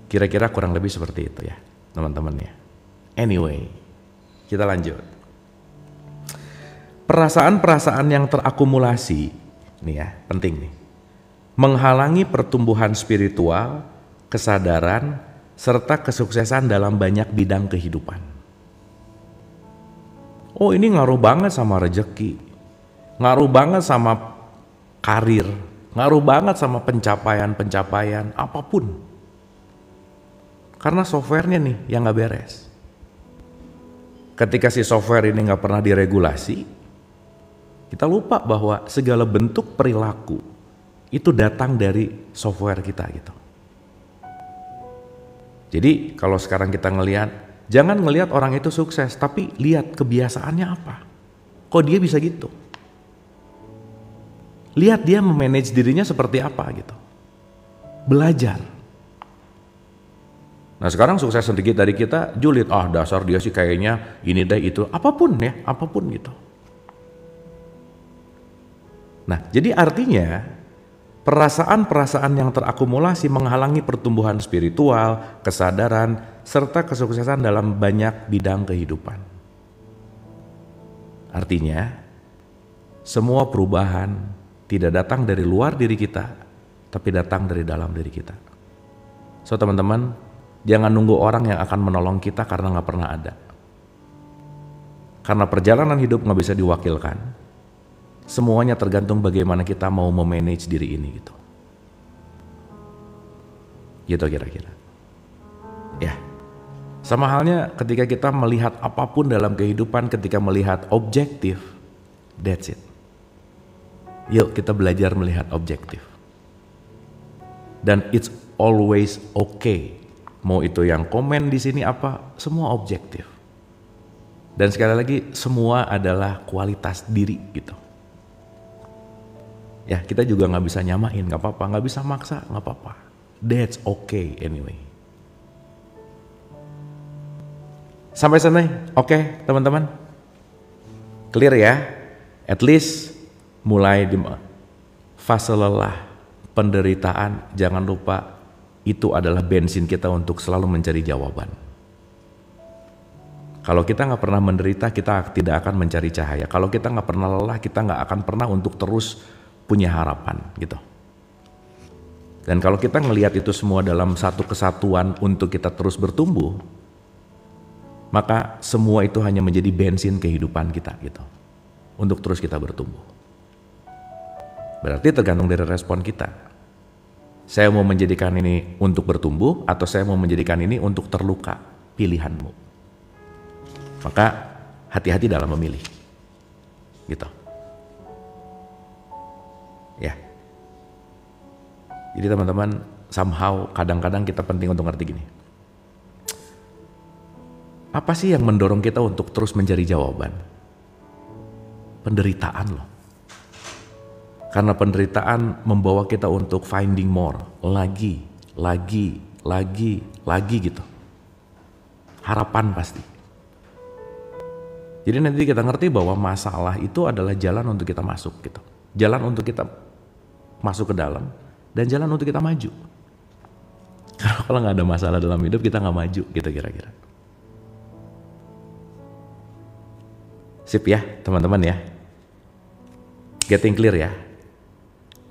Kira-kira kurang lebih seperti itu ya, teman-teman ya. Anyway, kita lanjut. Perasaan-perasaan yang terakumulasi, nih ya, penting nih. Menghalangi pertumbuhan spiritual, kesadaran, serta kesuksesan dalam banyak bidang kehidupan. Oh, ini ngaruh banget sama rezeki. Ngaruh banget sama karir, ngaruh banget sama pencapaian-pencapaian apapun. Karena softwarenya nih yang gak beres. Ketika si software ini gak pernah diregulasi, kita lupa bahwa segala bentuk perilaku itu datang dari software kita gitu. Jadi kalau sekarang kita ngelihat, jangan ngelihat orang itu sukses, tapi lihat kebiasaannya apa. Kok dia bisa gitu? Lihat dia memanage dirinya seperti apa gitu. Belajar. Nah sekarang sukses sedikit dari kita, julid. Ah dasar dia sih kayaknya ini deh itu. Apapun ya, apapun gitu. Nah jadi artinya perasaan-perasaan yang terakumulasi menghalangi pertumbuhan spiritual, kesadaran, serta kesuksesan dalam banyak bidang kehidupan. Artinya semua perubahan tidak datang dari luar diri kita, tapi datang dari dalam diri kita. So teman-teman, jangan nunggu orang yang akan menolong kita karena gak pernah ada. Karena perjalanan hidup gak bisa diwakilkan. Semuanya tergantung bagaimana kita mau memanage diri ini gitu. Gitu kira-kira. Ya, sama halnya ketika kita melihat apapun dalam kehidupan, ketika melihat objektif, that's it. Yuk kita belajar melihat objektif. Dan it's always okay. Mau itu yang komen di sini apa, semua objektif. Dan sekali lagi semua adalah kualitas diri gitu. Ya kita juga nggak bisa nyamain, nggak apa-apa, nggak bisa maksa, nggak apa-apa. That's okay anyway. Sampai sana, oke teman-teman. Clear ya? At least mulai di fase lelah, penderitaan, jangan lupa itu adalah bensin kita untuk selalu mencari jawaban. Kalau kita nggak pernah menderita, kita tidak akan mencari cahaya. Kalau kita nggak pernah lelah, kita nggak akan pernah untuk terus punya harapan gitu. Dan kalau kita ngelihat itu semua dalam satu kesatuan untuk kita terus bertumbuh, maka semua itu hanya menjadi bensin kehidupan kita gitu, untuk terus kita bertumbuh. Berarti tergantung dari respon kita. Saya mau menjadikan ini untuk bertumbuh atau saya mau menjadikan ini untuk terluka, pilihanmu. Maka hati-hati dalam memilih. Gitu. Ya. Jadi teman-teman, somehow kadang-kadang kita penting untuk ngerti gini. Apa sih yang mendorong kita untuk terus mencari jawaban? Penderitaan loh. Karena penderitaan membawa kita untuk finding more, lagi gitu. Harapan pasti. Jadi nanti kita ngerti bahwa masalah itu adalah jalan untuk kita masuk gitu. Jalan untuk kita masuk ke dalam dan jalan untuk kita maju. Karena kalau nggak ada masalah dalam hidup kita nggak maju gitu kira-kira. Sip ya teman-teman ya. Getting clear ya.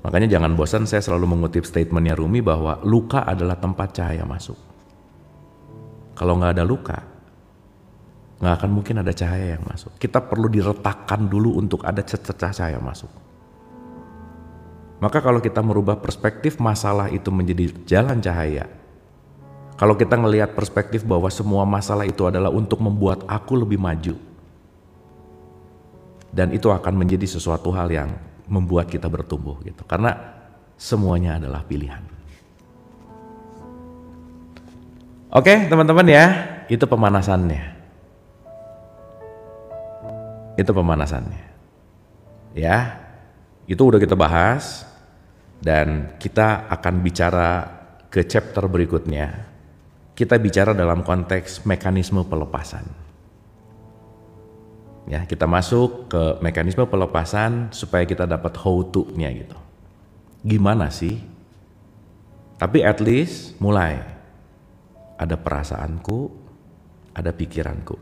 Makanya jangan bosan saya selalu mengutip statementnya Rumi bahwa luka adalah tempat cahaya masuk. Kalau nggak ada luka, nggak akan mungkin ada cahaya yang masuk. Kita perlu diretakkan dulu untuk ada cercah cahaya masuk. Maka kalau kita merubah perspektif masalah itu menjadi jalan cahaya, kalau kita ngelihat perspektif bahwa semua masalah itu adalah untuk membuat aku lebih maju, dan itu akan menjadi sesuatu hal yang membuat kita bertumbuh gitu. Karena semuanya adalah pilihan. Oke teman-teman ya, itu pemanasannya. Itu pemanasannya. Ya, itu udah kita bahas dan kita akan bicara ke chapter berikutnya. Kita bicara dalam konteks mekanisme pelepasan. Ya, kita masuk ke mekanisme pelepasan supaya kita dapat how to-nya gitu. Gimana sih? Tapi at least mulai. Ada perasaanku, ada pikiranku.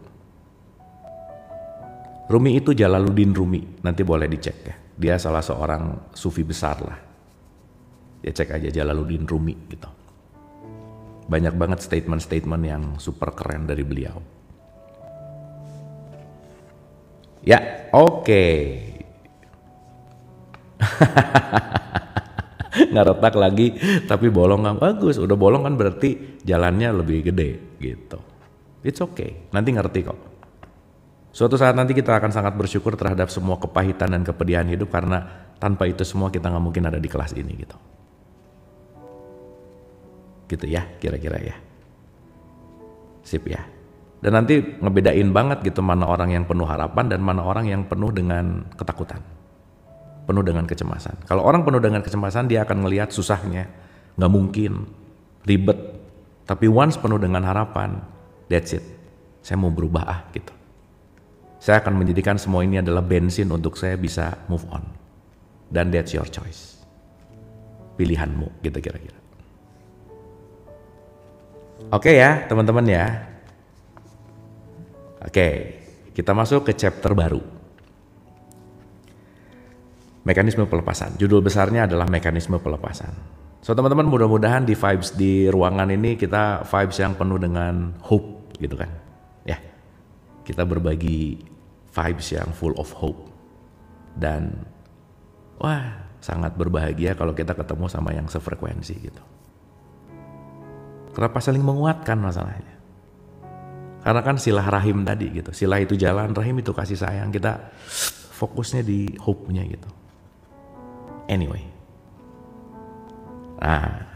Rumi itu Jalaluddin Rumi, nanti boleh dicek ya. Dia salah seorang sufi besar lah. Ya cek aja Jalaluddin Rumi gitu. Banyak banget statement-statement yang super keren dari beliau. Ya, oke. Nggak retak lagi, tapi bolong kan bagus. Udah bolong kan berarti jalannya lebih gede gitu. It's okay, nanti ngerti kok. Suatu saat nanti kita akan sangat bersyukur terhadap semua kepahitan dan kepedihan hidup karena tanpa itu semua kita nggak mungkin ada di kelas ini gitu. Gitu ya, kira-kira ya. Sip ya. Dan nanti ngebedain banget gitu mana orang yang penuh harapan dan mana orang yang penuh dengan ketakutan. Penuh dengan kecemasan. Kalau orang penuh dengan kecemasan dia akan ngelihat susahnya, nggak mungkin, ribet. Tapi once penuh dengan harapan, that's it. Saya mau berubah gitu. Saya akan menjadikan semua ini adalah bensin untuk saya bisa move on. Dan that's your choice. Pilihanmu gitu kira-kira. Oke ya teman-teman ya. Oke, kita masuk ke chapter baru. Mekanisme pelepasan. Judul besarnya adalah mekanisme pelepasan. So teman-teman mudah-mudahan di vibes di ruangan ini kita vibes yang penuh dengan hope gitu kan. Ya. Kita berbagi vibes yang full of hope. Dan wah, sangat berbahagia kalau kita ketemu sama yang sefrekuensi gitu. Kenapa saling menguatkan masalahnya? Karena kan silah rahim tadi gitu. Silah itu jalan, rahim itu kasih sayang. Kita fokusnya di hope-nya gitu. Anyway. Nah,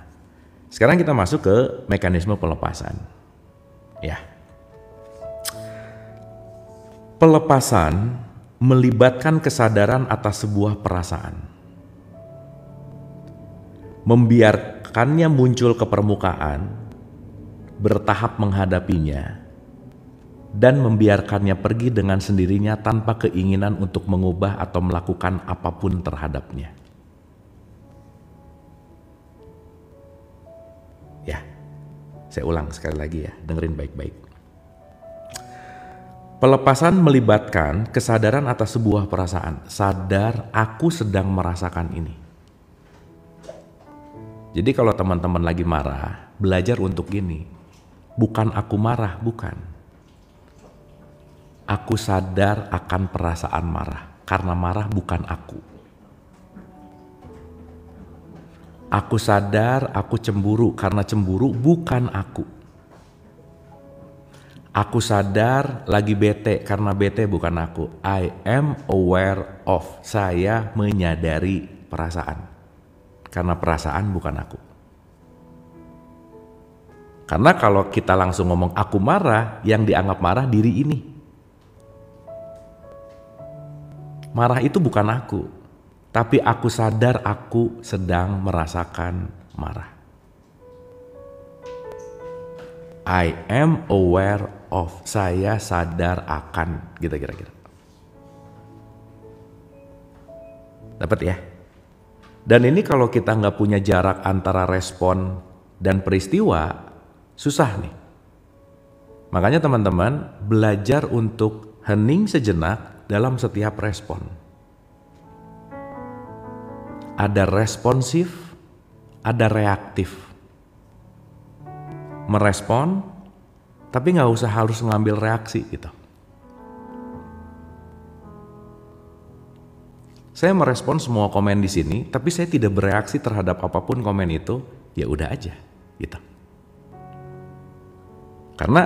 sekarang kita masuk ke mekanisme pelepasan. Ya. Pelepasan melibatkan kesadaran atas sebuah perasaan. Membiarkannya muncul ke permukaan, bertahap menghadapinya, dan membiarkannya pergi dengan sendirinya tanpa keinginan untuk mengubah atau melakukan apapun terhadapnya. Ya, saya ulang sekali lagi ya, dengerin baik-baik. Pelepasan melibatkan kesadaran atas sebuah perasaan. Sadar aku sedang merasakan ini. Jadi kalau teman-teman lagi marah, belajar untuk gini. Bukan aku marah, bukan. Aku sadar akan perasaan marah, karena marah bukan aku. Aku sadar aku cemburu, karena cemburu bukan aku. Aku sadar lagi bete, karena bete bukan aku. I am aware of, saya menyadari perasaan. Karena perasaan bukan aku. Karena kalau kita langsung ngomong aku marah, yang dianggap marah diri ini. Marah itu bukan aku, tapi aku sadar aku sedang merasakan marah. I am aware of, saya sadar akan, gitu kira-kira. Dapat ya? Dan ini kalau kita nggak punya jarak antara respon dan peristiwa, susah nih. Makanya teman-teman belajar untuk hening sejenak dalam setiap respon. Ada responsif, ada reaktif. Merespon, tapi nggak usah harus ngambil reaksi gitu. Saya merespon semua komen di sini, tapi saya tidak bereaksi terhadap apapun komen itu, ya udah aja gitu. Karena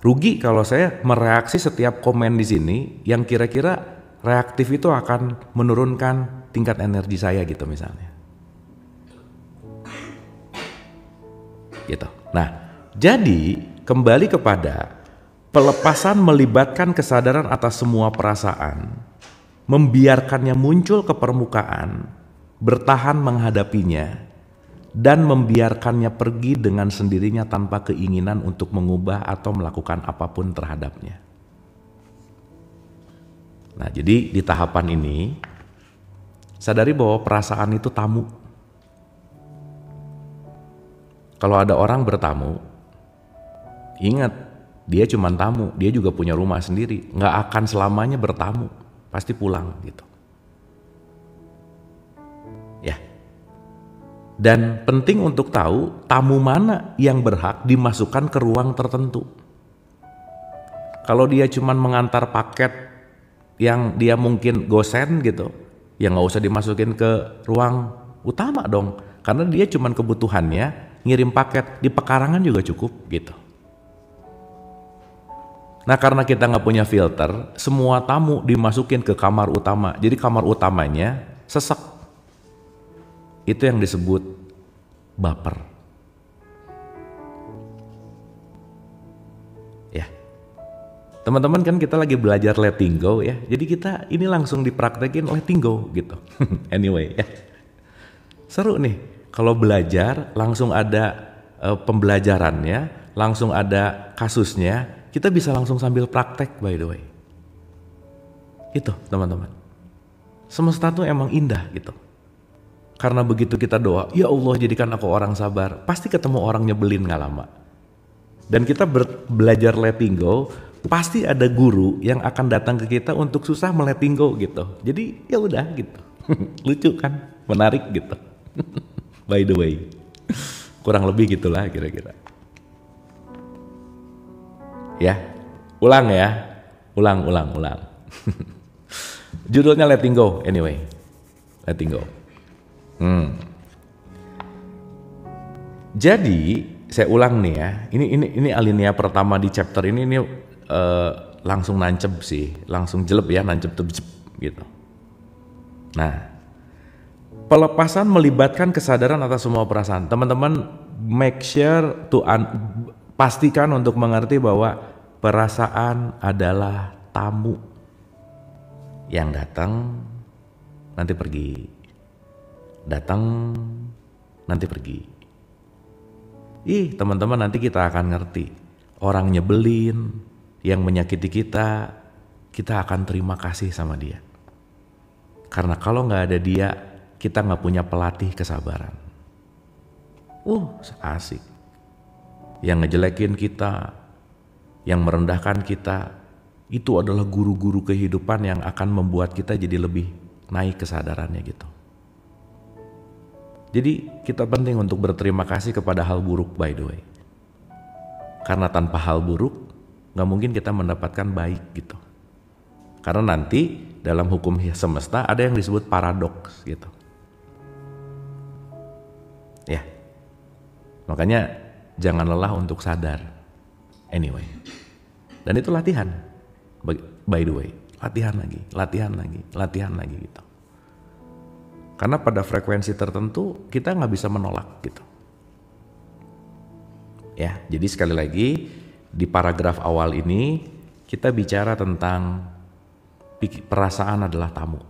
rugi kalau saya mereaksi setiap komen di sini yang kira-kira reaktif itu akan menurunkan tingkat energi saya gitu misalnya. Gitu. Nah, jadi kembali kepada pelepasan melibatkan kesadaran atas semua perasaan, membiarkannya muncul ke permukaan, bertahan menghadapinya, dan membiarkannya pergi dengan sendirinya tanpa keinginan untuk mengubah atau melakukan apapun terhadapnya. Nah, jadi di tahapan ini, sadari bahwa perasaan itu tamu. Kalau ada orang bertamu, ingat, dia cuma tamu, dia juga punya rumah sendiri, nggak akan selamanya bertamu, pasti pulang gitu. Ya. Dan penting untuk tahu tamu mana yang berhak dimasukkan ke ruang tertentu. Kalau dia cuma mengantar paket yang dia mungkin gosen gitu, ya nggak usah dimasukin ke ruang utama dong, karena dia cuma kebutuhannya ngirim paket, di pekarangan juga cukup gitu. Nah, karena kita nggak punya filter, semua tamu dimasukin ke kamar utama. Jadi kamar utamanya sesek. Itu yang disebut baper. Ya, teman-teman kan kita lagi belajar letting go ya. Jadi kita ini langsung dipraktekin letting go gitu. Anyway ya, seru nih. Kalau belajar langsung ada pembelajarannya, langsung ada kasusnya, kita bisa langsung sambil praktek by the way. Itu teman-teman. Semesta tuh emang indah gitu. Karena begitu kita doa, ya Allah jadikan aku orang sabar, pasti ketemu orang nyebelin gak lama. Dan kita belajar letting go, pasti ada guru yang akan datang ke kita untuk susah letting go gitu. Jadi ya udah gitu. Lucu kan? Menarik gitu. By the way, kurang lebih gitulah kira-kira. Ya, ulang ya, ulang. Judulnya letting go, anyway, letting go. Jadi saya ulang nih ya, ini alinea pertama di chapter ini langsung nancep sih, langsung jelep ya, nancep tuh gitu. Nah. Pelepasan melibatkan kesadaran atas semua perasaan. Teman-teman make sure to pastikan untuk mengerti bahwa perasaan adalah tamu yang datang nanti pergi. Datang nanti pergi. Teman-teman nanti kita akan ngerti. Orang nyebelin, yang menyakiti kita akan terima kasih sama dia. Karena kalau nggak ada dia, kita nggak punya pelatih kesabaran. Asik. Yang ngejelekin kita, yang merendahkan kita, itu adalah guru-guru kehidupan yang akan membuat kita jadi lebih naik kesadarannya gitu. Jadi kita penting untuk berterima kasih kepada hal buruk by the way. Karena tanpa hal buruk, nggak mungkin kita mendapatkan baik gitu. Karena nanti dalam hukum semesta ada yang disebut paradoks gitu. Ya, makanya jangan lelah untuk sadar. Anyway, dan itu latihan. By the way, latihan lagi gitu. Karena pada frekuensi tertentu kita nggak bisa menolak gitu. Ya, jadi sekali lagi di paragraf awal ini kita bicara tentang perasaan adalah tamu,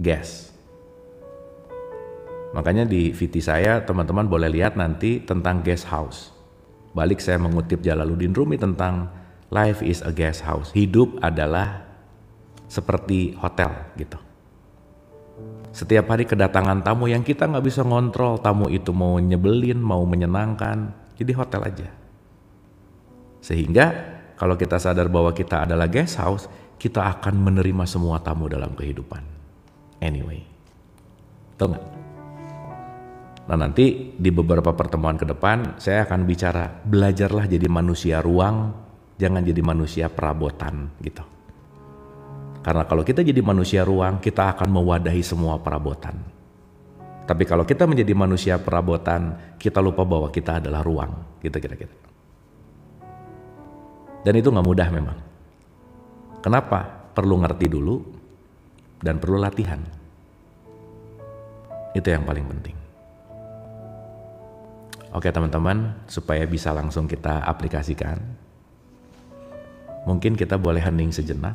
guest. Makanya di VT saya teman-teman boleh lihat nanti tentang guest house. Balik saya mengutip Jalaluddin Rumi tentang life is a guest house. Hidup adalah seperti hotel gitu. Setiap hari kedatangan tamu yang kita nggak bisa ngontrol, tamu itu mau nyebelin, mau menyenangkan, jadi hotel aja. Sehingga kalau kita sadar bahwa kita adalah guest house, kita akan menerima semua tamu dalam kehidupan. Anyway, tahu nggak? Nah nanti di beberapa pertemuan ke depan saya akan bicara belajarlah jadi manusia ruang, jangan jadi manusia perabotan gitu. Karena kalau kita jadi manusia ruang, kita akan mewadahi semua perabotan. Tapi kalau kita menjadi manusia perabotan, kita lupa bahwa kita adalah ruang, gitu kira-kira. Dan itu nggak mudah memang. Kenapa? Perlu ngerti dulu dan perlu latihan. Itu yang paling penting. Oke teman-teman, supaya bisa langsung kita aplikasikan, mungkin kita boleh hening sejenak.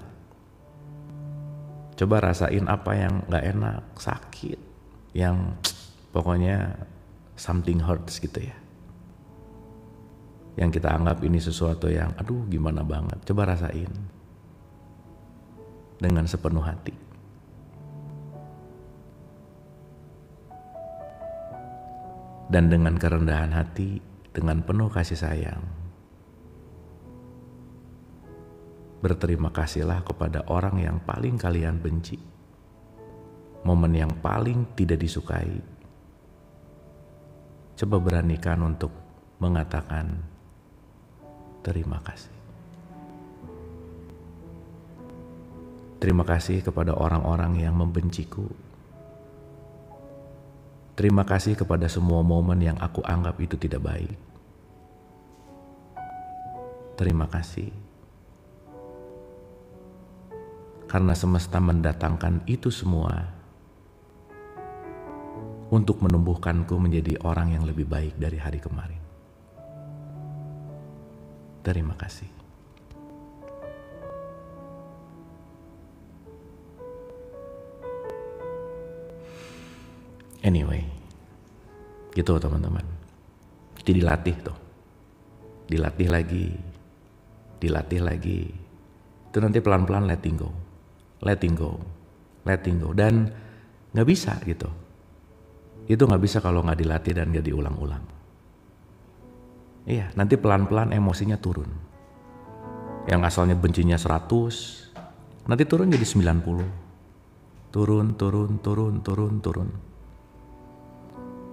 Coba rasain apa yang gak enak, sakit, yang pokoknya something hurts gitu ya. Yang kita anggap ini sesuatu yang aduh gimana banget, coba rasain dengan sepenuh hati. Dan dengan kerendahan hati, dengan penuh kasih sayang, berterima kasihlah kepada orang yang paling kalian benci, momen yang paling tidak disukai. Coba beranikan untuk mengatakan terima kasih. Terima kasih kepada orang-orang yang membenciku. Terima kasih kepada semua momen yang aku anggap itu tidak baik. Terima kasih. Karena semesta mendatangkan itu semua untuk menumbuhkanku menjadi orang yang lebih baik dari hari kemarin. Terima kasih. Anyway, gitu teman-teman. Jadi dilatih tuh. Dilatih lagi. Itu nanti pelan-pelan letting go. Dan gak bisa gitu. Itu gak bisa kalau gak dilatih dan gak diulang-ulang. Iya, nanti pelan-pelan emosinya turun. Yang asalnya bencinya 100, nanti turun jadi 90. Turun.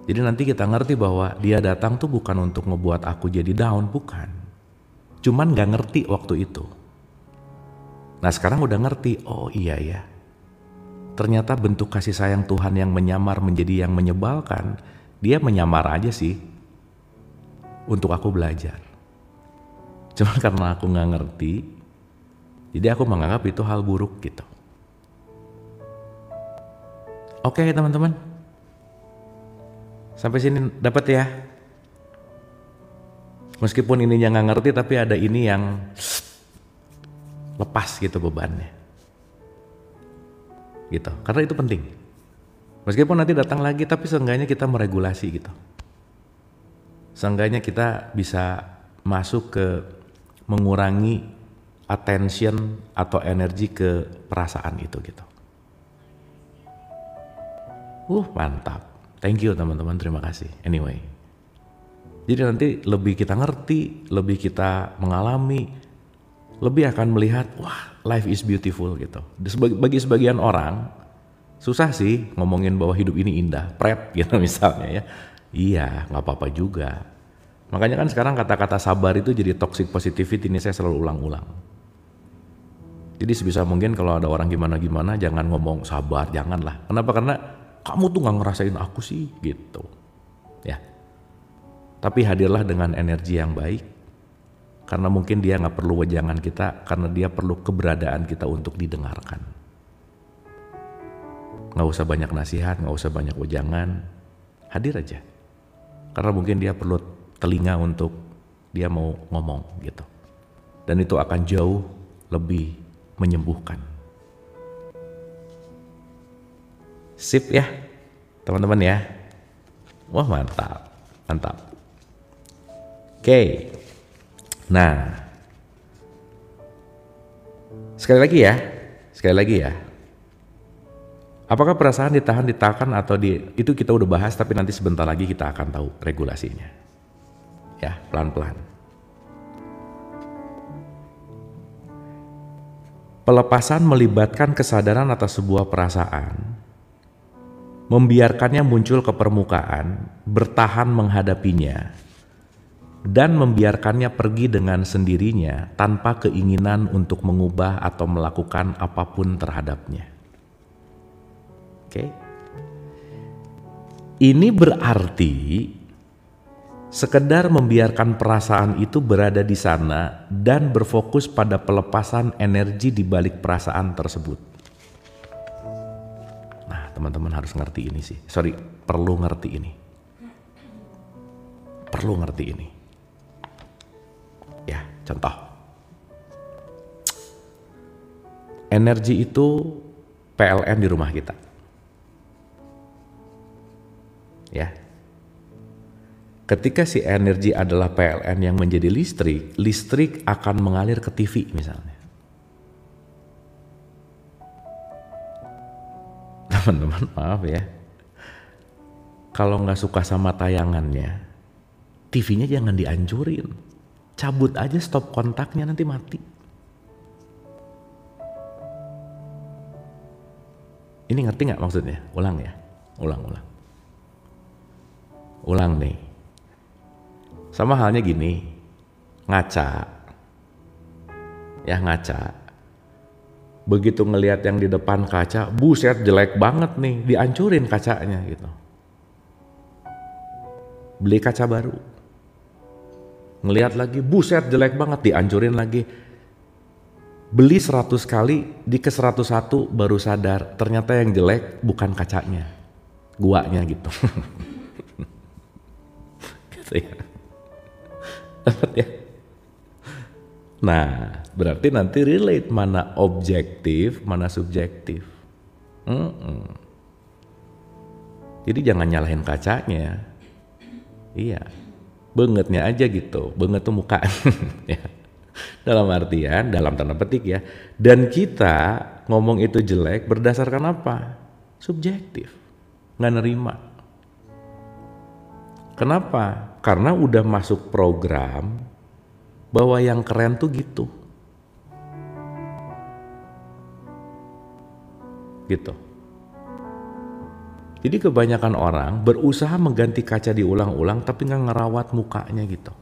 Jadi nanti kita ngerti bahwa dia datang tuh bukan untuk ngebuat aku jadi down, bukan. Cuman gak ngerti waktu itu. Nah sekarang udah ngerti, oh iya ya. Ternyata bentuk kasih sayang Tuhan yang menyamar menjadi yang menyebalkan, dia menyamar aja sih. Untuk aku belajar. Cuman karena aku gak ngerti, jadi aku menganggap itu hal buruk gitu. Oke teman-teman. Sampai sini dapat ya. Meskipun ininya nggak ngerti, tapi ada ini yang lepas gitu bebannya. Gitu. Karena itu penting. Meskipun nanti datang lagi, tapi seenggaknya kita meregulasi gitu. Seenggaknya kita bisa masuk ke mengurangi attention atau energi ke perasaan itu gitu. Mantap. Thank you teman-teman, terima kasih. Anyway, jadi nanti lebih kita ngerti, lebih kita mengalami, lebih akan melihat, wah life is beautiful gitu. Bagi sebagian orang, susah sih ngomongin bahwa hidup ini indah, prep gitu misalnya ya. Iya, gak apa-apa juga. Makanya kan sekarang kata-kata sabar itu jadi toxic positivity, ini saya selalu ulang-ulang. Jadi sebisa mungkin kalau ada orang gimana-gimana, jangan ngomong sabar, janganlah. Kenapa? Karena kamu tuh gak ngerasain aku sih gitu ya. Tapi hadirlah dengan energi yang baik, karena mungkin dia gak perlu wejangan kita, karena dia perlu keberadaan kita untuk didengarkan. Gak usah banyak nasihat, gak usah banyak wejangan, hadir aja. Karena mungkin dia perlu telinga untuk dia mau ngomong gitu. Dan itu akan jauh lebih menyembuhkan. Sip ya teman-teman ya. Wah mantap, mantap. Oke. Nah, sekali lagi ya. Apakah perasaan ditahan atau itu kita udah bahas, tapi nanti sebentar lagi kita akan tahu regulasinya. Ya, pelan-pelan. Pelepasan melibatkan kesadaran atas sebuah perasaan, membiarkannya muncul ke permukaan, bertahan menghadapinya, dan membiarkannya pergi dengan sendirinya tanpa keinginan untuk mengubah atau melakukan apapun terhadapnya. Oke. Ini berarti sekedar membiarkan perasaan itu berada di sana dan berfokus pada pelepasan energi di balik perasaan tersebut. Nah, teman-teman harus ngerti ini sih. Perlu ngerti ini. Perlu ngerti ini. Ya, contoh. Energi itu PLN di rumah kita. Ya. Ketika si energi adalah PLN yang menjadi listrik akan mengalir ke TV misalnya. Teman-teman maaf ya. Kalau nggak suka sama tayangannya, TV-nya jangan dihancurin. Cabut aja stop kontaknya, nanti mati. Ini ngerti nggak maksudnya? Ulang ya, ulang nih. Sama halnya gini, ngaca. Begitu ngelihat yang di depan kaca, buset jelek banget nih, dihancurin kacanya gitu. Beli kaca baru. Ngelihat lagi, buset jelek banget, dihancurin lagi. Beli 100 kali, di ke 101 baru sadar, ternyata yang jelek bukan kacanya, guanya gitu. Gitu ya. Dapat ya? Nah, berarti nanti relate mana objektif, mana subjektif. Jadi jangan nyalahin kacanya. Iya, bangetnya aja gitu. Banget tuh muka. Ya. Dalam artian, dalam tanda petik ya. Dan kita ngomong itu jelek berdasarkan apa? Subjektif. Nggak nerima. Kenapa? Karena udah masuk program bahwa yang keren tuh gitu. Gitu. Jadi kebanyakan orang berusaha mengganti kaca diulang-ulang tapi nggak ngerawat mukanya gitu.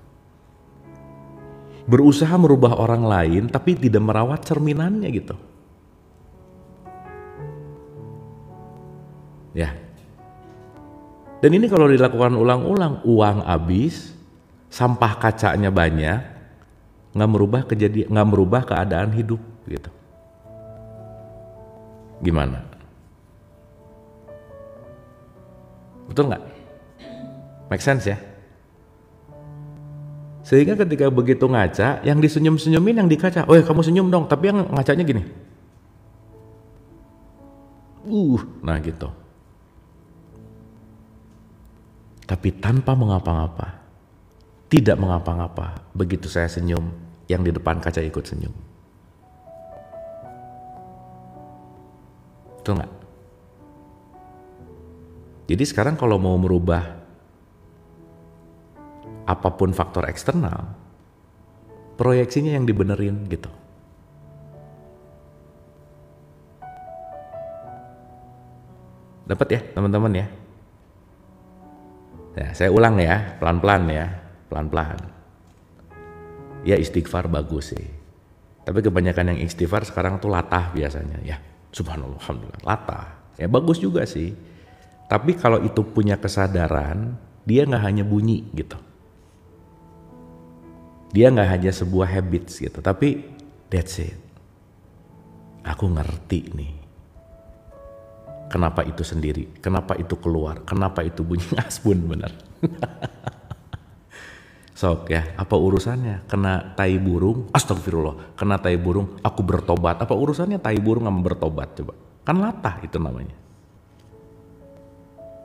Berusaha merubah orang lain tapi tidak merawat cerminannya gitu. Ya. Dan ini kalau dilakukan ulang-ulang, uang habis, sampah kacanya banyak, nggak merubah keadaan hidup gitu. Gimana? Betul nggak? Make sense ya? Sehingga ketika begitu ngaca, yang disenyum-senyumin yang di kaca, oh ya kamu senyum dong, tapi yang ngacanya gini. Nah gitu. Tapi tanpa mengapa-ngapa, tidak mengapa-ngapa, begitu saya senyum, yang di depan kaca ikut senyum. Betul nggak? Jadi sekarang kalau mau merubah apapun faktor eksternal, proyeksinya yang dibenerin gitu. Dapat ya teman-teman ya? Ya, saya ulang ya, pelan-pelan ya, pelan-pelan. Ya istighfar bagus sih. Tapi kebanyakan yang istighfar sekarang tuh latah biasanya. Ya subhanallah, alhamdulillah, latah. Ya bagus juga sih. Tapi kalau itu punya kesadaran, dia nggak hanya bunyi gitu. Dia nggak hanya sebuah habits gitu, tapi that's it. Aku ngerti nih. Kenapa itu sendiri? Kenapa itu keluar? Kenapa itu bunyi asbun benar? Sok ya, apa urusannya? Kena tai burung, astagfirullah, kena tai burung, aku bertobat. Apa urusannya tai burung sama bertobat coba? Kan latah itu namanya.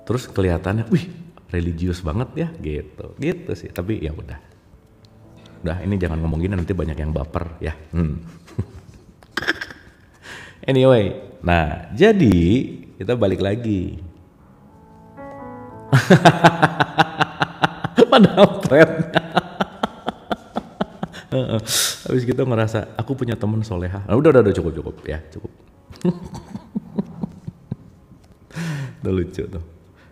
Terus kelihatannya, wih religius banget ya gitu sih. Tapi ya udah ini jangan ngomong gini nanti banyak yang baper ya. Anyway, nah jadi kita balik lagi. Padahal trennya. Habis gitu ngerasa aku punya temen soleha. Nah, udah cukup ya cukup. Udah lucu tuh.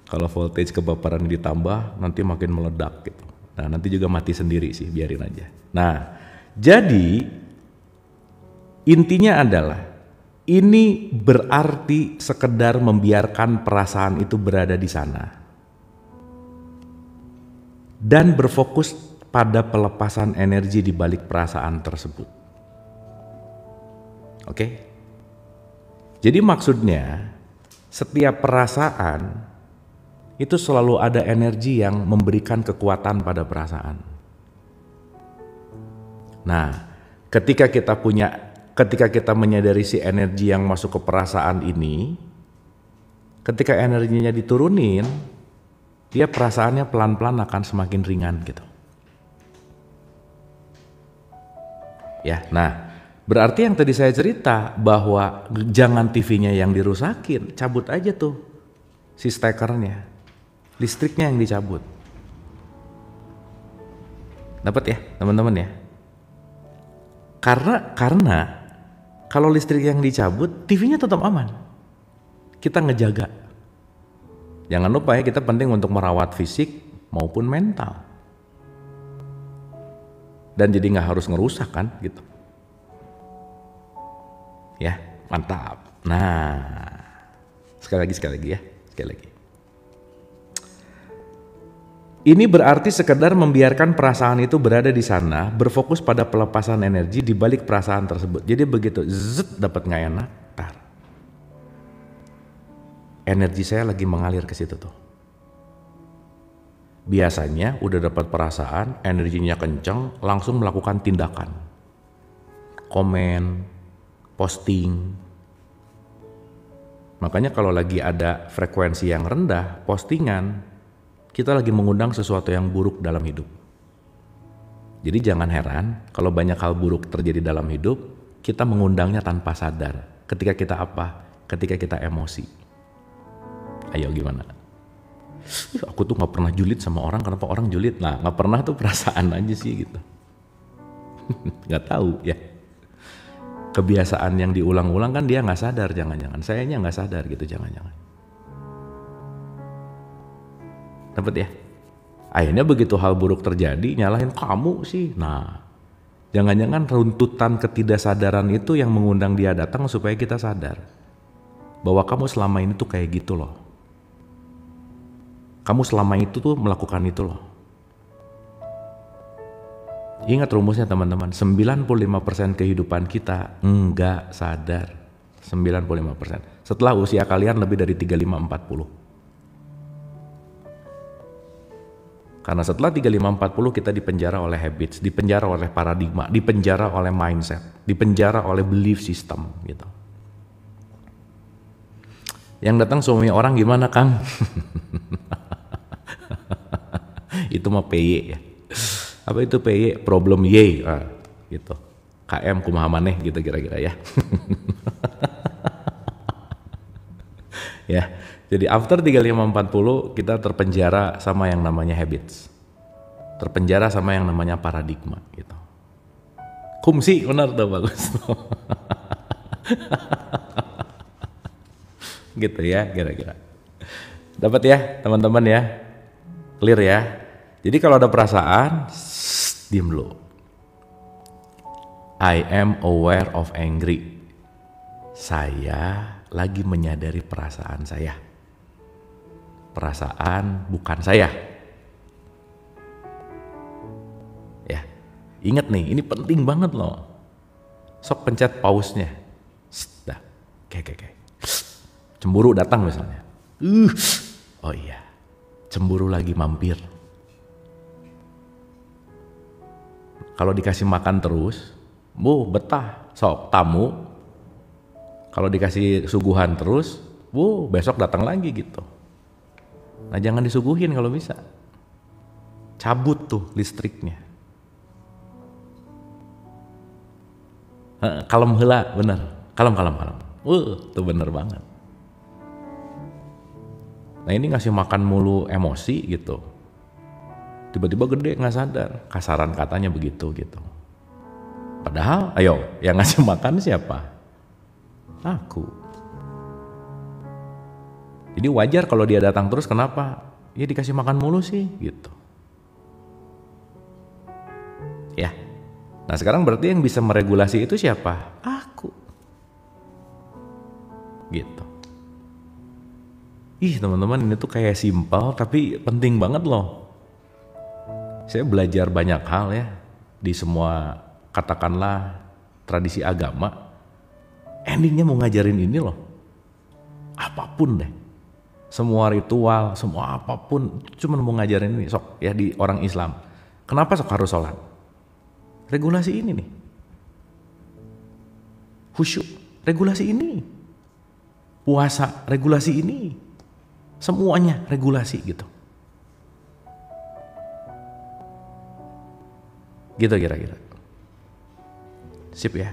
Kalau voltage kebaparan ditambah nanti makin meledak gitu. Nah nanti juga mati sendiri sih, biarin aja. Nah jadi intinya adalah ini berarti sekedar membiarkan perasaan itu berada di sana dan berfokus pada pelepasan energi di balik perasaan tersebut. Oke? Jadi maksudnya setiap perasaan itu selalu ada energi yang memberikan kekuatan pada perasaan. Nah, ketika kita menyadari si energi yang masuk ke perasaan ini, ketika energinya diturunin, dia perasaannya pelan-pelan akan semakin ringan gitu. Ya, nah berarti yang tadi saya cerita bahwa jangan TV-nya yang dirusakin, cabut aja tuh si stekernya, listriknya yang dicabut. Dapat ya teman-teman ya? Karena kalau listrik yang dicabut, TV-nya tetap aman. Kita ngejaga. Jangan lupa ya, kita penting untuk merawat fisik maupun mental. Dan jadi nggak harus ngerusak kan gitu. Ya, mantap. Nah, sekali lagi ya. Ini berarti sekedar membiarkan perasaan itu berada di sana, berfokus pada pelepasan energi di balik perasaan tersebut. Jadi begitu dapat nggak enak, energi saya lagi mengalir ke situ tuh. Biasanya udah dapat perasaan, energinya kenceng, langsung melakukan tindakan. Komen, posting. Makanya kalau lagi ada frekuensi yang rendah, postingan, kita lagi mengundang sesuatu yang buruk dalam hidup. Jadi jangan heran kalau banyak hal buruk terjadi dalam hidup, kita mengundangnya tanpa sadar. Ketika kita apa? Ketika kita emosi. Ayo gimana? Aku tuh gak pernah julid sama orang, kenapa orang julid? Nah gak pernah tuh perasaan aja sih gitu. Gak tahu ya. Kebiasaan yang diulang-ulang kan dia gak sadar, jangan-jangan. Sayanya gak sadar gitu, jangan-jangan. Dapat ya? Akhirnya begitu hal buruk terjadi, nyalahin kamu sih. Nah, jangan-jangan runtutan ketidaksadaran itu yang mengundang dia datang supaya kita sadar bahwa kamu selama ini tuh kayak gitu loh. Kamu selama itu tuh melakukan itu loh. Ingat rumusnya teman-teman, 95% kehidupan kita enggak sadar. 95%. Setelah usia kalian lebih dari 35-40. Karena setelah 35-40 kita dipenjara oleh habits, dipenjara oleh paradigma, dipenjara oleh mindset, dipenjara oleh belief system gitu. Yang datang suami orang gimana Kang? Itu mah PY ya. Apa itu PY? Problem Y gitu. KM kumaha maneh gitu kira-kira ya. Ya. Jadi after 35-40 kita terpenjara sama yang namanya habits. Terpenjara sama yang namanya paradigma gitu. Kumsi benar tuh, bagus. Gitu ya kira-kira. Dapat ya teman-teman ya? Clear ya? Jadi kalau ada perasaan, diem dulu. I am aware of angry. Saya lagi menyadari perasaan saya. Perasaan bukan saya. Ya, ingat nih, ini penting banget loh. Sok pencet pause-nya. Dah, kayak. Cemburu datang misalnya. Oh iya, cemburu lagi mampir. kalau dikasih makan terus, betah. Sok tamu, kalau dikasih suguhan terus, besok datang lagi gitu. Nah jangan disuguhin kalau bisa. Cabut tuh listriknya. Kalem heula, bener. Kalem. Tuh bener banget. Nah ini ngasih makan mulu emosi gitu. Tiba-tiba gede nggak sadar. Kasaran katanya begitu gitu. Padahal, ayo, yang ngasih makan siapa? Aku. Jadi wajar kalau dia datang terus, kenapa? Ya dikasih makan mulu sih, gitu. Ya. Nah sekarang berarti yang bisa meregulasi itu siapa? Aku. Gitu. Ih teman-teman, ini tuh kayak simpel tapi penting banget loh. Saya belajar banyak hal ya di semua katakanlah tradisi agama. Endingnya mau ngajarin ini loh. Apapun deh. Semua ritual, semua apapun cuman mau ngajarin ini sok ya di orang Islam. Kenapa sok harus sholat? Regulasi ini nih. Khusyuk, regulasi ini. Puasa, regulasi ini. Semuanya regulasi gitu. Gitu kira-kira. Sip ya.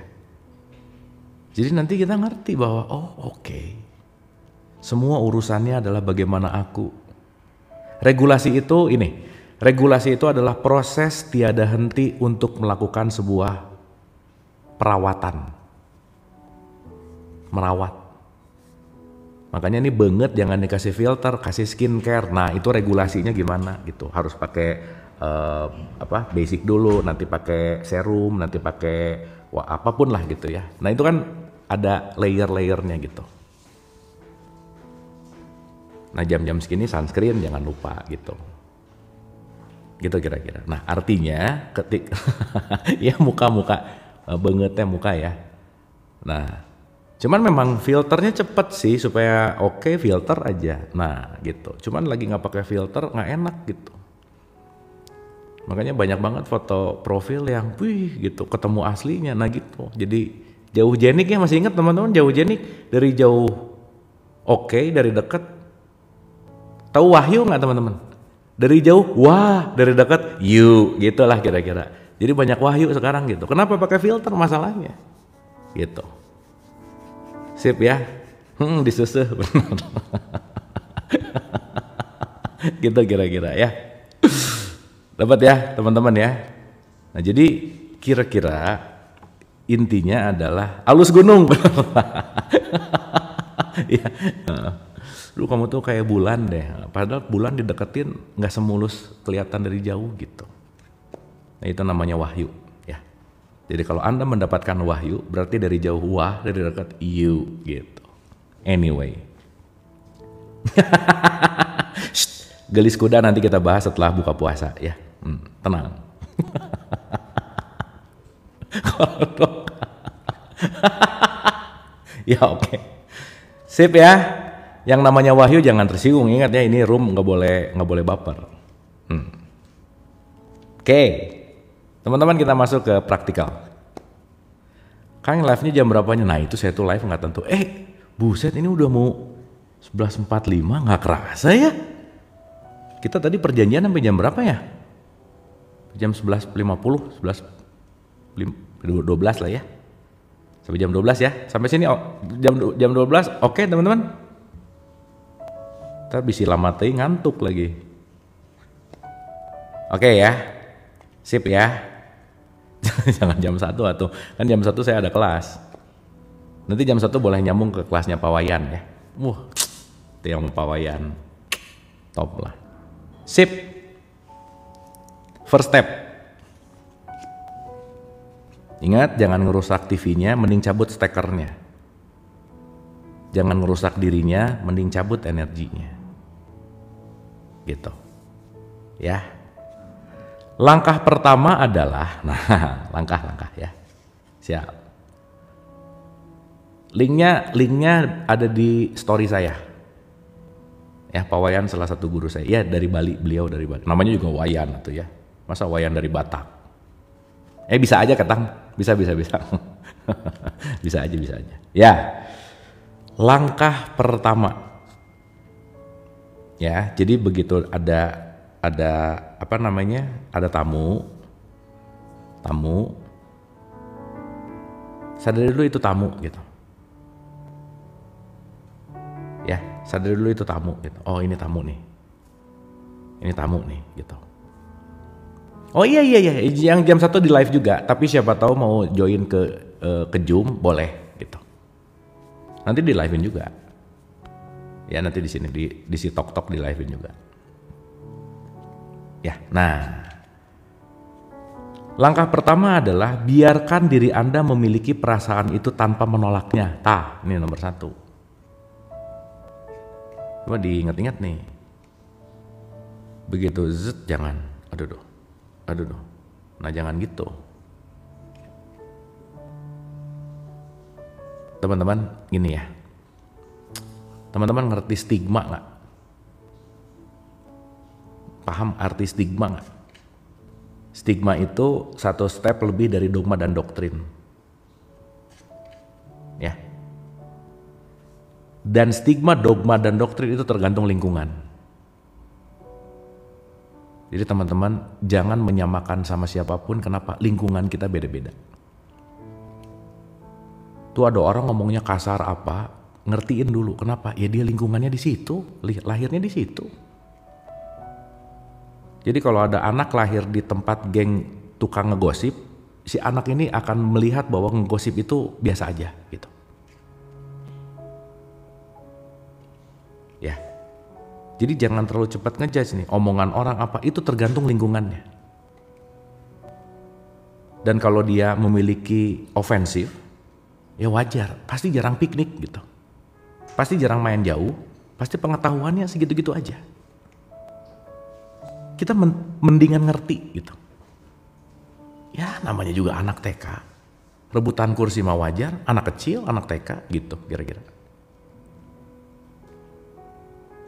Jadi nanti kita ngerti bahwa oke. Semua urusannya adalah bagaimana aku. Regulasi itu ini. Regulasi itu adalah proses tiada henti untuk melakukan sebuah perawatan. Merawat. Makanya ini banget jangan dikasih filter, kasih skincare. Nah, itu regulasinya gimana gitu. Harus pakai basic dulu, nanti pakai serum, nanti pakai apapun lah gitu ya. Nah, itu kan ada layer-layernya gitu. Nah, jam-jam segini sunscreen jangan lupa gitu. Gitu kira-kira. Nah, artinya ketik ya muka-muka bangetnya muka ya. Nah, cuman memang filternya cepet sih supaya oke filter aja. Nah gitu. Cuman lagi nggak pakai filter nggak enak gitu. Makanya banyak banget foto profil yang gitu ketemu aslinya. Nah gitu. Jadi jauh jenik ya, masih ingat teman-teman jauh jenik dari jauh oke, dari dekat. Tahu wahyu nggak teman-teman? Dari jauh wah, dari dekat you, gitulah kira-kira. Jadi banyak wahyu sekarang gitu. Kenapa pakai filter masalahnya? Gitu. Sip ya, disusuh benar. Gitu kira-kira ya. Dapat ya teman-teman ya. Nah jadi kira-kira intinya adalah halus gunung. Ya. Lu kamu tuh kayak bulan deh. Padahal bulan dideketin nggak semulus kelihatan dari jauh gitu. Nah itu namanya wahyu. Jadi kalau Anda mendapatkan wahyu, berarti dari jauh wah, dari dekat you gitu. Anyway. Gelis kuda nanti kita bahas setelah buka puasa ya. Tenang. Ya oke. Sip ya. Yang namanya wahyu jangan tersinggung. Ingat ya, ini room nggak boleh baper. Oke. Teman-teman kita masuk ke praktikal. Kang live-nya jam berapanya? Nah itu saya tuh live nggak tentu. Buset ini udah mau 11.45 nggak kerasa ya. Kita tadi perjanjian sampai jam berapa ya? Jam 11.50, 12 lah ya. Sampai jam 12 ya. Sampai sini jam 12 oke teman-teman? Ntar bisa lama teh ngantuk lagi. Oke ya. Sip ya. Jangan jam 1 atau kan jam 1 saya ada kelas. Nanti jam 1 boleh nyambung ke kelasnya Pak Wayan ya. Itu yang Pak Wayan. Top lah. Sip. First step. Ingat jangan ngerusak TV-nya, mending cabut stekernya. Jangan ngerusak dirinya, mending cabut energinya. Gitu. Ya. Langkah pertama adalah, langkah-langkah ya. Siap. Linknya ada di story saya. Ya, Pak Wayan salah satu guru saya. Ya, dari Bali, beliau dari Bali. Namanya juga Wayan tuh ya. Masa Wayan dari Batak? Bisa aja Ketang, bisa. Bisa aja. Ya, langkah pertama. Ya, jadi begitu ada apa namanya, ada tamu, sadari dulu itu tamu gitu. Ya, sadari dulu itu tamu gitu. Oh ini tamu nih gitu. Oh iya, yang jam 1 di live juga, tapi siapa tahu mau join ke Zoom boleh gitu. Nanti di live-in juga. Ya nanti di sini di si Tok di live-in juga. Ya, nah. Langkah pertama adalah biarkan diri Anda memiliki perasaan itu tanpa menolaknya. Ini nomor 1. Coba diingat-ingat nih. Begitu jangan. Aduh. Nah jangan gitu. Teman-teman gini ya. Teman-teman ngerti stigma nggak? Paham arti stigma nggak? Stigma itu satu step lebih dari dogma dan doktrin. Ya. Dan stigma, dogma, dan doktrin itu tergantung lingkungan. Jadi teman-teman jangan menyamakan sama siapapun. Kenapa? Lingkungan kita beda-beda. Tuh ada orang ngomongnya kasar apa, ngertiin dulu. Kenapa? Ya dia lingkungannya di situ, lahirnya di situ. Jadi kalau ada anak lahir di tempat geng tukang ngegosip, si anak ini akan melihat bahwa ngegosip itu biasa aja gitu. Ya. Jadi jangan terlalu cepat ngejudge nih, omongan orang apa, itu tergantung lingkungannya. Dan kalau dia memiliki ofensif, ya wajar, pasti jarang piknik gitu. Pasti jarang main jauh, pasti pengetahuannya segitu-gitu aja. Kita mendingan ngerti gitu. Ya namanya juga anak TK. Rebutan kursi mah wajar, anak kecil, anak TK gitu kira-kira.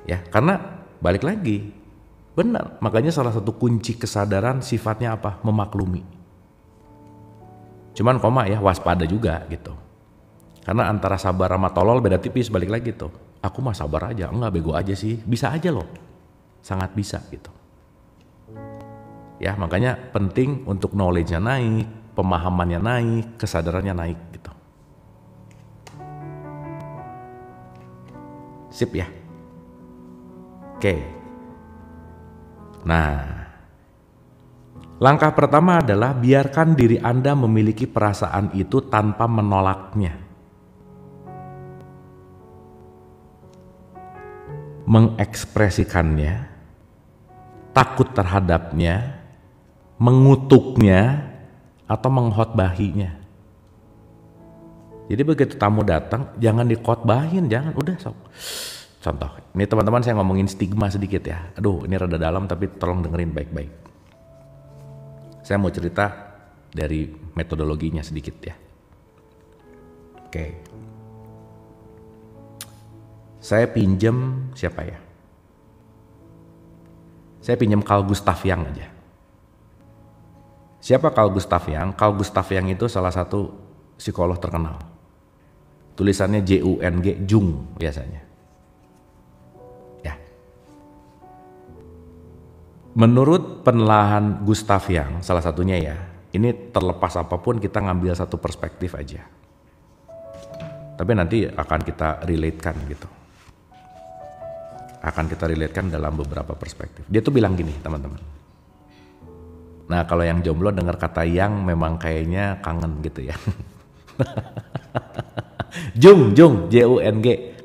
Ya karena balik lagi, benar. Makanya salah satu kunci kesadaran sifatnya apa? Memaklumi. Cuman koma ya waspada juga gitu. Karena antara sabar sama tolol beda tipis, balik lagi tuh. Aku mah sabar aja, enggak bego aja sih. Bisa aja loh, sangat bisa gitu. Ya makanya penting untuk knowledge-nya naik, pemahamannya naik, kesadarannya naik gitu. Sip ya. Oke. Nah, langkah pertama adalah biarkan diri Anda memiliki perasaan itu tanpa menolaknya. Mengekspresikannya, takut terhadapnya, mengutuknya, atau mengkhotbahinya. Jadi begitu tamu datang, jangan dikhotbahin, jangan, udah sok. Contoh, ini teman-teman saya ngomongin stigma sedikit ya. Aduh, ini rada dalam tapi tolong dengerin baik-baik. Saya mau cerita dari metodologinya sedikit ya. Oke. Saya pinjem siapa ya? Saya pinjem Carl Gustav Jung aja. Siapa Carl Gustav Jung? Carl Gustav Jung itu salah satu psikolog terkenal. Tulisannya Jung, Jung biasanya. Menurut penelaahan Gustav Jung, salah satunya ya, ini terlepas apapun kita ngambil satu perspektif aja. Tapi nanti akan kita relatekan gitu. Akan kita relatekan dalam beberapa perspektif. Dia tuh bilang gini teman-teman. Nah kalau yang jomblo dengar kata Jung memang kayaknya kangen gitu ya. Jung, Jung,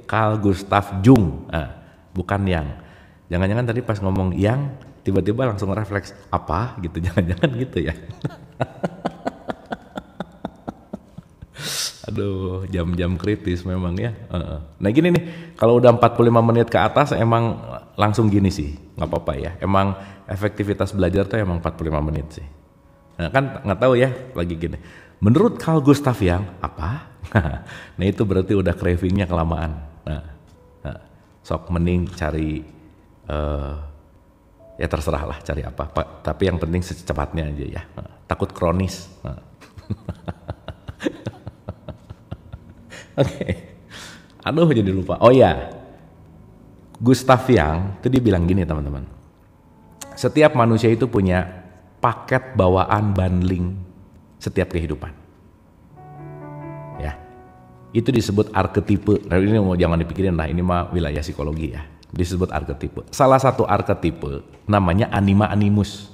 Carl Gustav Jung, bukan Jung. Jangan-jangan tadi pas ngomong Jung, tiba-tiba langsung refleks apa gitu, jangan-jangan gitu ya. Aduh, jam-jam kritis memang ya. Nah gini nih, kalau udah 45 menit ke atas emang langsung gini sih, nggak apa-apa ya. Emang efektivitas belajar tuh emang 45 menit sih. Nah kan nggak tahu ya, lagi gini. Menurut Carl Gustav Jung apa? Nah itu berarti udah cravingnya kelamaan. Nah, sok mending cari Ya terserah lah cari apa, Pak. Tapi yang penting secepatnya aja ya. Takut kronis. Oke. Aduh jadi lupa. Oh ya, Gustav Young itu dia bilang gini teman-teman. Setiap manusia itu punya paket bawaan bundling setiap kehidupan. Ya, itu disebut arketipe. Nah, ini jangan dipikirin lah, ini mah wilayah psikologi ya. Disebut arketipe. Salah satu arketipe namanya anima animus.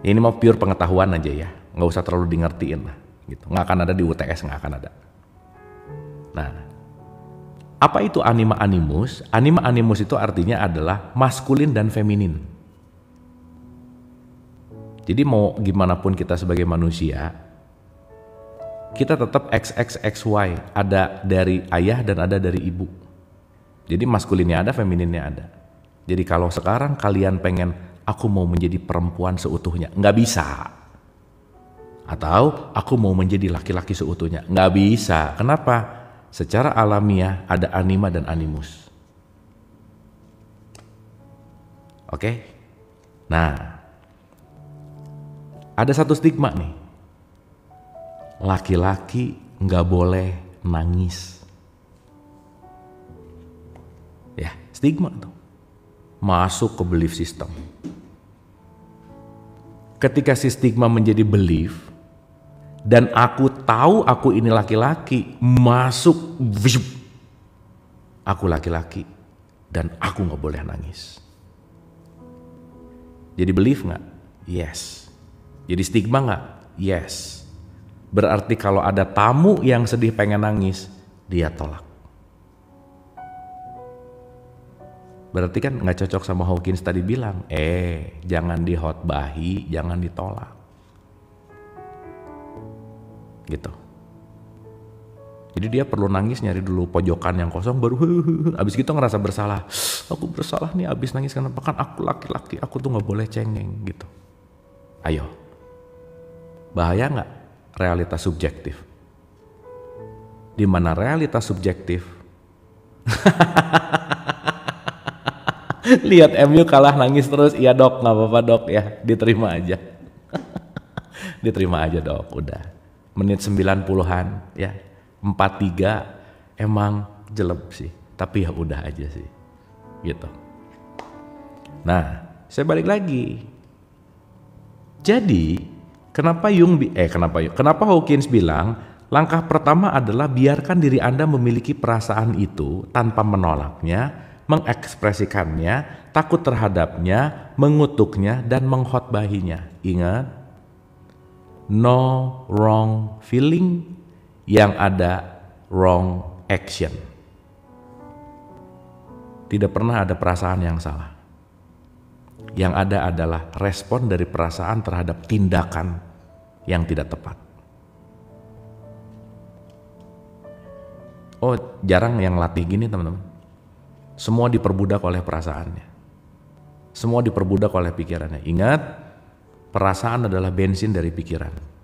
Ini mau pure pengetahuan aja ya, nggak usah terlalu di ngertiin lah. Gitu. Nggak akan ada di UTS, nggak akan ada. Nah, apa itu anima animus? Anima animus itu artinya adalah maskulin dan feminin. Jadi mau gimana pun kita sebagai manusia, kita tetap XXXY, ada dari ayah dan ada dari ibu. Jadi maskulinnya ada, femininnya ada. Jadi kalau sekarang kalian pengen, aku mau menjadi perempuan seutuhnya, nggak bisa. Atau aku mau menjadi laki-laki seutuhnya, nggak bisa. Kenapa? Secara alamiah ada anima dan animus. Oke? Nah, ada satu stigma nih. Laki-laki nggak boleh nangis. Ya, stigma tuh. Masuk ke belief system. Ketika si stigma menjadi belief, dan aku tahu aku ini laki-laki, masuk, aku laki-laki, dan aku nggak boleh nangis. Jadi belief nggak? Yes. Jadi stigma nggak? Yes. Berarti kalau ada tamu yang sedih pengen nangis, dia tolak. Berarti kan nggak cocok sama Hawkins tadi bilang, jangan dihotbahi, jangan ditolak. Gitu. Jadi dia perlu nangis, nyari dulu pojokan yang kosong, baru abis gitu ngerasa bersalah. Aku bersalah nih abis nangis, kenapa? Kan aku laki-laki, aku tuh nggak boleh cengeng gitu. Ayo, bahaya nggak realitas subjektif? Di mana realitas subjektif? Lihat MU kalah nangis terus, iya dok, nggak apa-apa dok ya, diterima aja. Diterima aja dok, udah. Menit 90-an ya, 4-3 emang jelek sih, tapi ya udah aja sih, gitu. Nah, saya balik lagi. Jadi, kenapa Hawkins bilang langkah pertama adalah biarkan diri Anda memiliki perasaan itu tanpa menolaknya, mengekspresikannya, takut terhadapnya, mengutuknya, dan menghotbahinya. Ingat, no wrong feeling, yang ada wrong action. Tidak pernah ada perasaan yang salah. Yang ada adalah respon dari perasaan terhadap tindakan yang tidak tepat. Oh, jarang yang latih gini teman-teman. Semua diperbudak oleh perasaannya. Semua diperbudak oleh pikirannya. Ingat, perasaan adalah bensin dari pikiran.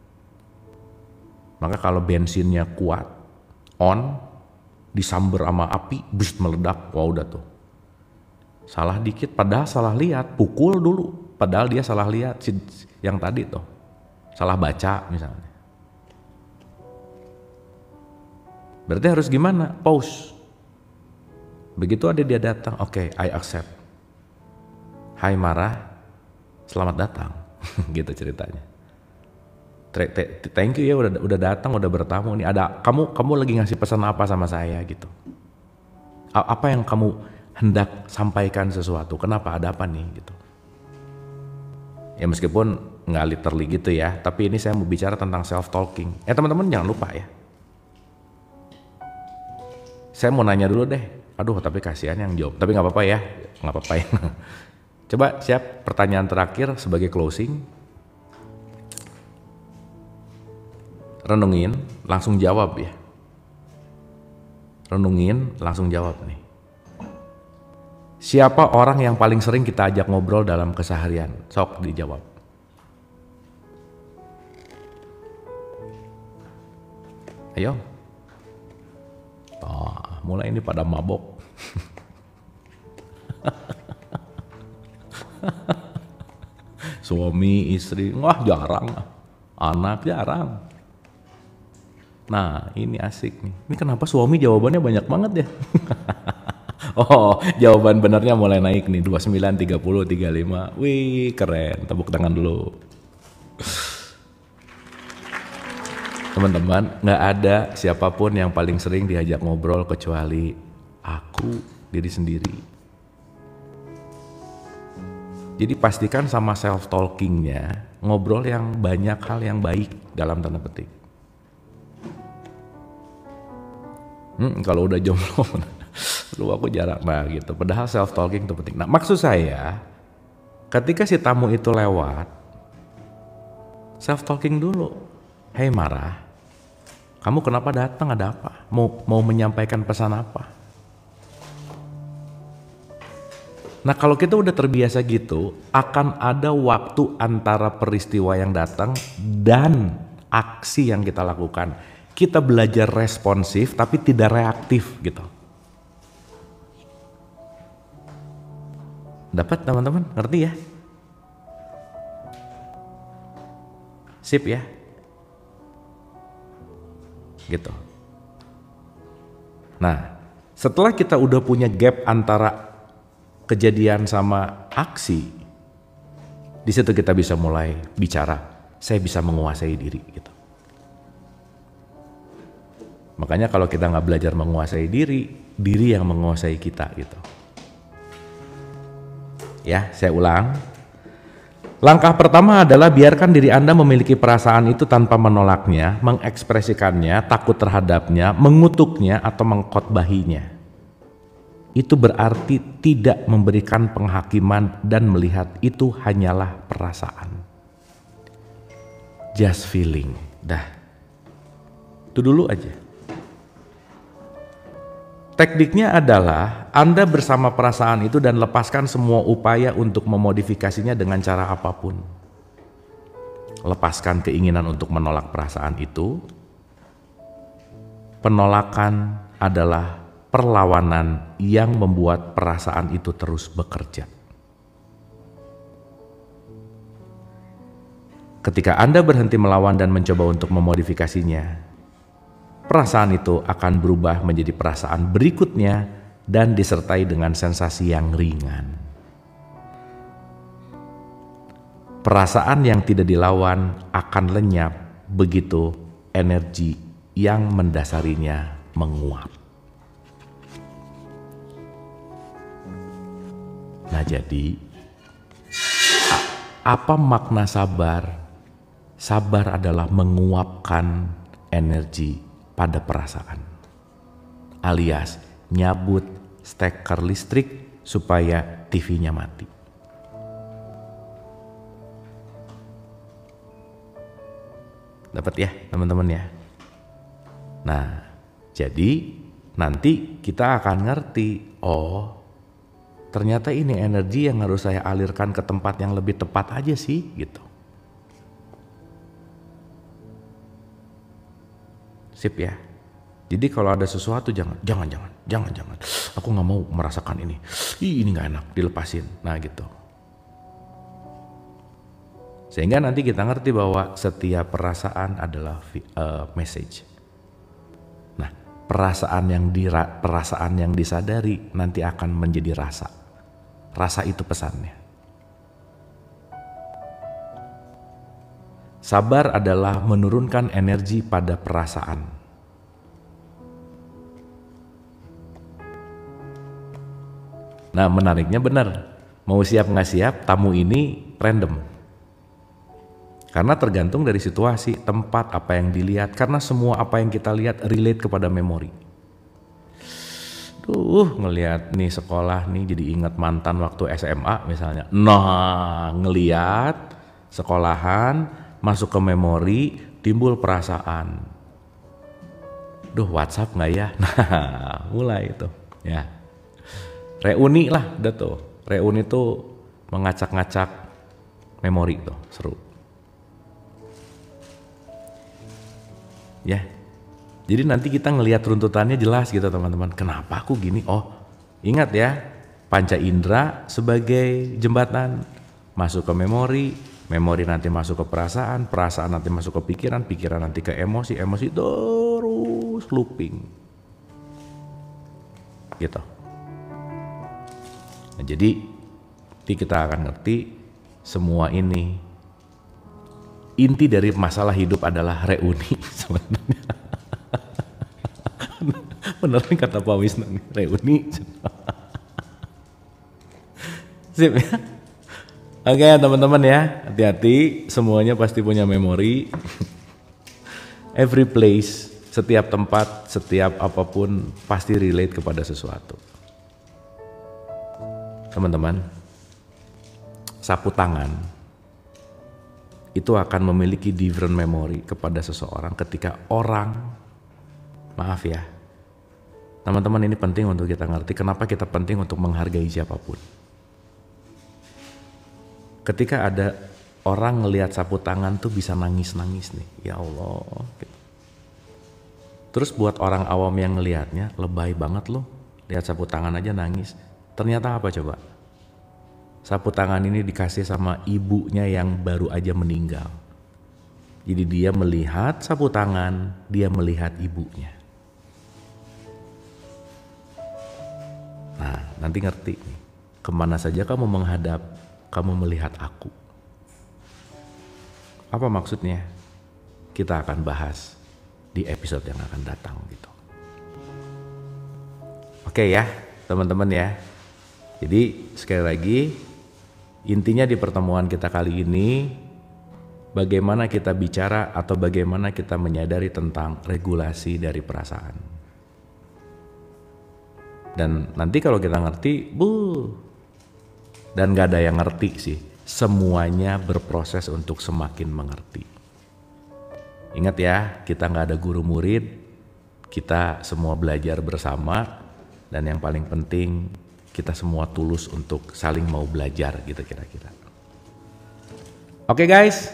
Maka kalau bensinnya kuat, disamber sama api, bus meledak, wah udah tuh. Salah dikit, padahal salah lihat, pukul dulu, padahal dia salah lihat, yang tadi tuh, salah baca misalnya. Berarti harus gimana? Pause. Begitu ada dia datang, oke, I accept. Hai marah, selamat datang, gitu ceritanya. Thank you ya udah datang, udah bertamu nih. Ada kamu lagi ngasih pesan apa sama saya gitu? Apa yang kamu hendak sampaikan sesuatu? Kenapa, ada apa nih gitu? Ya meskipun nggak literally gitu ya, tapi ini saya mau bicara tentang self talking. Teman-teman jangan lupa ya. Saya mau nanya dulu deh. Aduh, tapi kasihan yang jawab. Tapi nggak apa-apa ya, nggak apa-apa ya. Coba siap, pertanyaan terakhir sebagai closing. Renungin, langsung jawab ya. Renungin, langsung jawab nih. Siapa orang yang paling sering kita ajak ngobrol dalam keseharian? Sok dijawab. Ayo. Mulai ini pada mabok. Suami, istri, wah jarang. Anak jarang. Nah ini asik nih. Ini kenapa suami jawabannya banyak banget ya? Oh jawaban benernya mulai naik nih. 29, 30, 35. Wih keren. Tepuk tangan dulu. Teman-teman, nggak ada siapapun yang paling sering diajak ngobrol kecuali aku, diri sendiri. Jadi pastikan sama self-talkingnya, ngobrol yang banyak hal yang baik dalam tanda petik. Kalau udah jomblo, lu aku jarang gitu. Padahal self-talking itu penting. Nah maksud saya, ketika si tamu itu lewat, self-talking dulu. Hei Marah, kamu kenapa datang? Ada apa? Mau menyampaikan pesan apa? Nah kalau kita udah terbiasa gitu, akan ada waktu antara peristiwa yang datang dan aksi yang kita lakukan. Kita belajar responsif tapi tidak reaktif gitu. Dapat teman-teman? Ngerti ya? Sip ya? Gitu. Nah, setelah kita udah punya gap antara kejadian sama aksi, di situ kita bisa mulai bicara, saya bisa menguasai diri gitu. Makanya kalau kita nggak belajar menguasai diri, diri yang menguasai kita gitu. Ya, saya ulang. Langkah pertama adalah biarkan diri Anda memiliki perasaan itu tanpa menolaknya, mengekspresikannya, takut terhadapnya, mengutuknya, atau mengkhotbahinya. Itu berarti tidak memberikan penghakiman dan melihat itu hanyalah perasaan. Just feeling, dah. Itu dulu aja. Tekniknya adalah Anda bersama perasaan itu dan lepaskan semua upaya untuk memodifikasinya dengan cara apapun. Lepaskan keinginan untuk menolak perasaan itu. Penolakan adalah perlawanan yang membuat perasaan itu terus bekerja. Ketika Anda berhenti melawan dan mencoba untuk memodifikasinya, perasaan itu akan berubah menjadi perasaan berikutnya dan disertai dengan sensasi yang ringan. Perasaan yang tidak dilawan akan lenyap begitu energi yang mendasarinya menguap. Nah jadi, apa makna sabar? Sabar adalah menguapkan energi pada perasaan, alias nyabut steker listrik supaya TV-nya mati. Dapat ya teman-teman ya? Nah, jadi nanti kita akan ngerti, oh ternyata ini energi yang harus saya alirkan ke tempat yang lebih tepat aja sih gitu. Sip ya. Jadi kalau ada sesuatu jangan. Aku nggak mau merasakan ini. Ini nggak enak, dilepasin. Nah gitu. Sehingga nanti kita ngerti bahwa setiap perasaan adalah message. Nah, perasaan yang disadari nanti akan menjadi rasa. Rasa itu pesannya. Sabar adalah menurunkan energi pada perasaan. Nah menariknya benar, mau siap nggak siap tamu ini random. Karena tergantung dari situasi, tempat, apa yang dilihat. Karena semua apa yang kita lihat relate kepada memori. Ngelihat nih sekolah nih jadi ingat mantan waktu SMA misalnya. Nah ngelihat sekolahan, masuk ke memori, timbul perasaan. WhatsApp nggak ya? Nah, mulai itu. Ya, reuni lah, udah tuh. Reuni tuh mengacak-ngacak memori tuh, seru. Ya, jadi nanti kita ngelihat runtutannya jelas gitu teman-teman. Kenapa aku gini? Oh, ingat ya, panca indera sebagai jembatan masuk ke memori. memori nanti masuk ke perasaan, perasaan nanti masuk ke pikiran, pikiran nanti ke emosi, emosi terus looping. Gitu. Nah, jadi kita akan ngerti semua ini. Inti dari masalah hidup adalah reuni sebenarnya. Beneran kata Pak Wisnu, reuni. Sip ya. Oke teman-teman ya, hati-hati, semuanya pasti punya memori. Every place, setiap tempat, setiap apapun pasti relate kepada sesuatu. Teman-teman, sapu tangan itu akan memiliki different memory kepada seseorang ketika orang, maaf ya, teman-teman, ini penting untuk kita ngerti kenapa kita penting untuk menghargai siapapun. Ketika ada orang ngelihat sapu tangan tuh bisa nangis-nangis nih, ya Allah. Terus buat orang awam yang ngelihatnya, lebay banget loh, lihat sapu tangan aja nangis. Ternyata apa coba? Sapu tangan ini dikasih sama ibunya yang baru aja meninggal. Jadi dia melihat sapu tangan, dia melihat ibunya. Nah, nanti ngerti nih, kemana saja kamu menghadap, kamu melihat aku. Apa maksudnya? Kita akan bahas di episode yang akan datang gitu. Oke ya, teman-teman ya. Jadi sekali lagi, intinya di pertemuan kita kali ini, bagaimana kita bicara atau bagaimana kita menyadari tentang regulasi dari perasaan. Dan nanti kalau kita ngerti, dan gak ada yang ngerti sih, semuanya berproses untuk semakin mengerti. Ingat ya, kita gak ada guru murid, kita semua belajar bersama, dan yang paling penting kita semua tulus untuk saling mau belajar gitu kira-kira. Oke guys,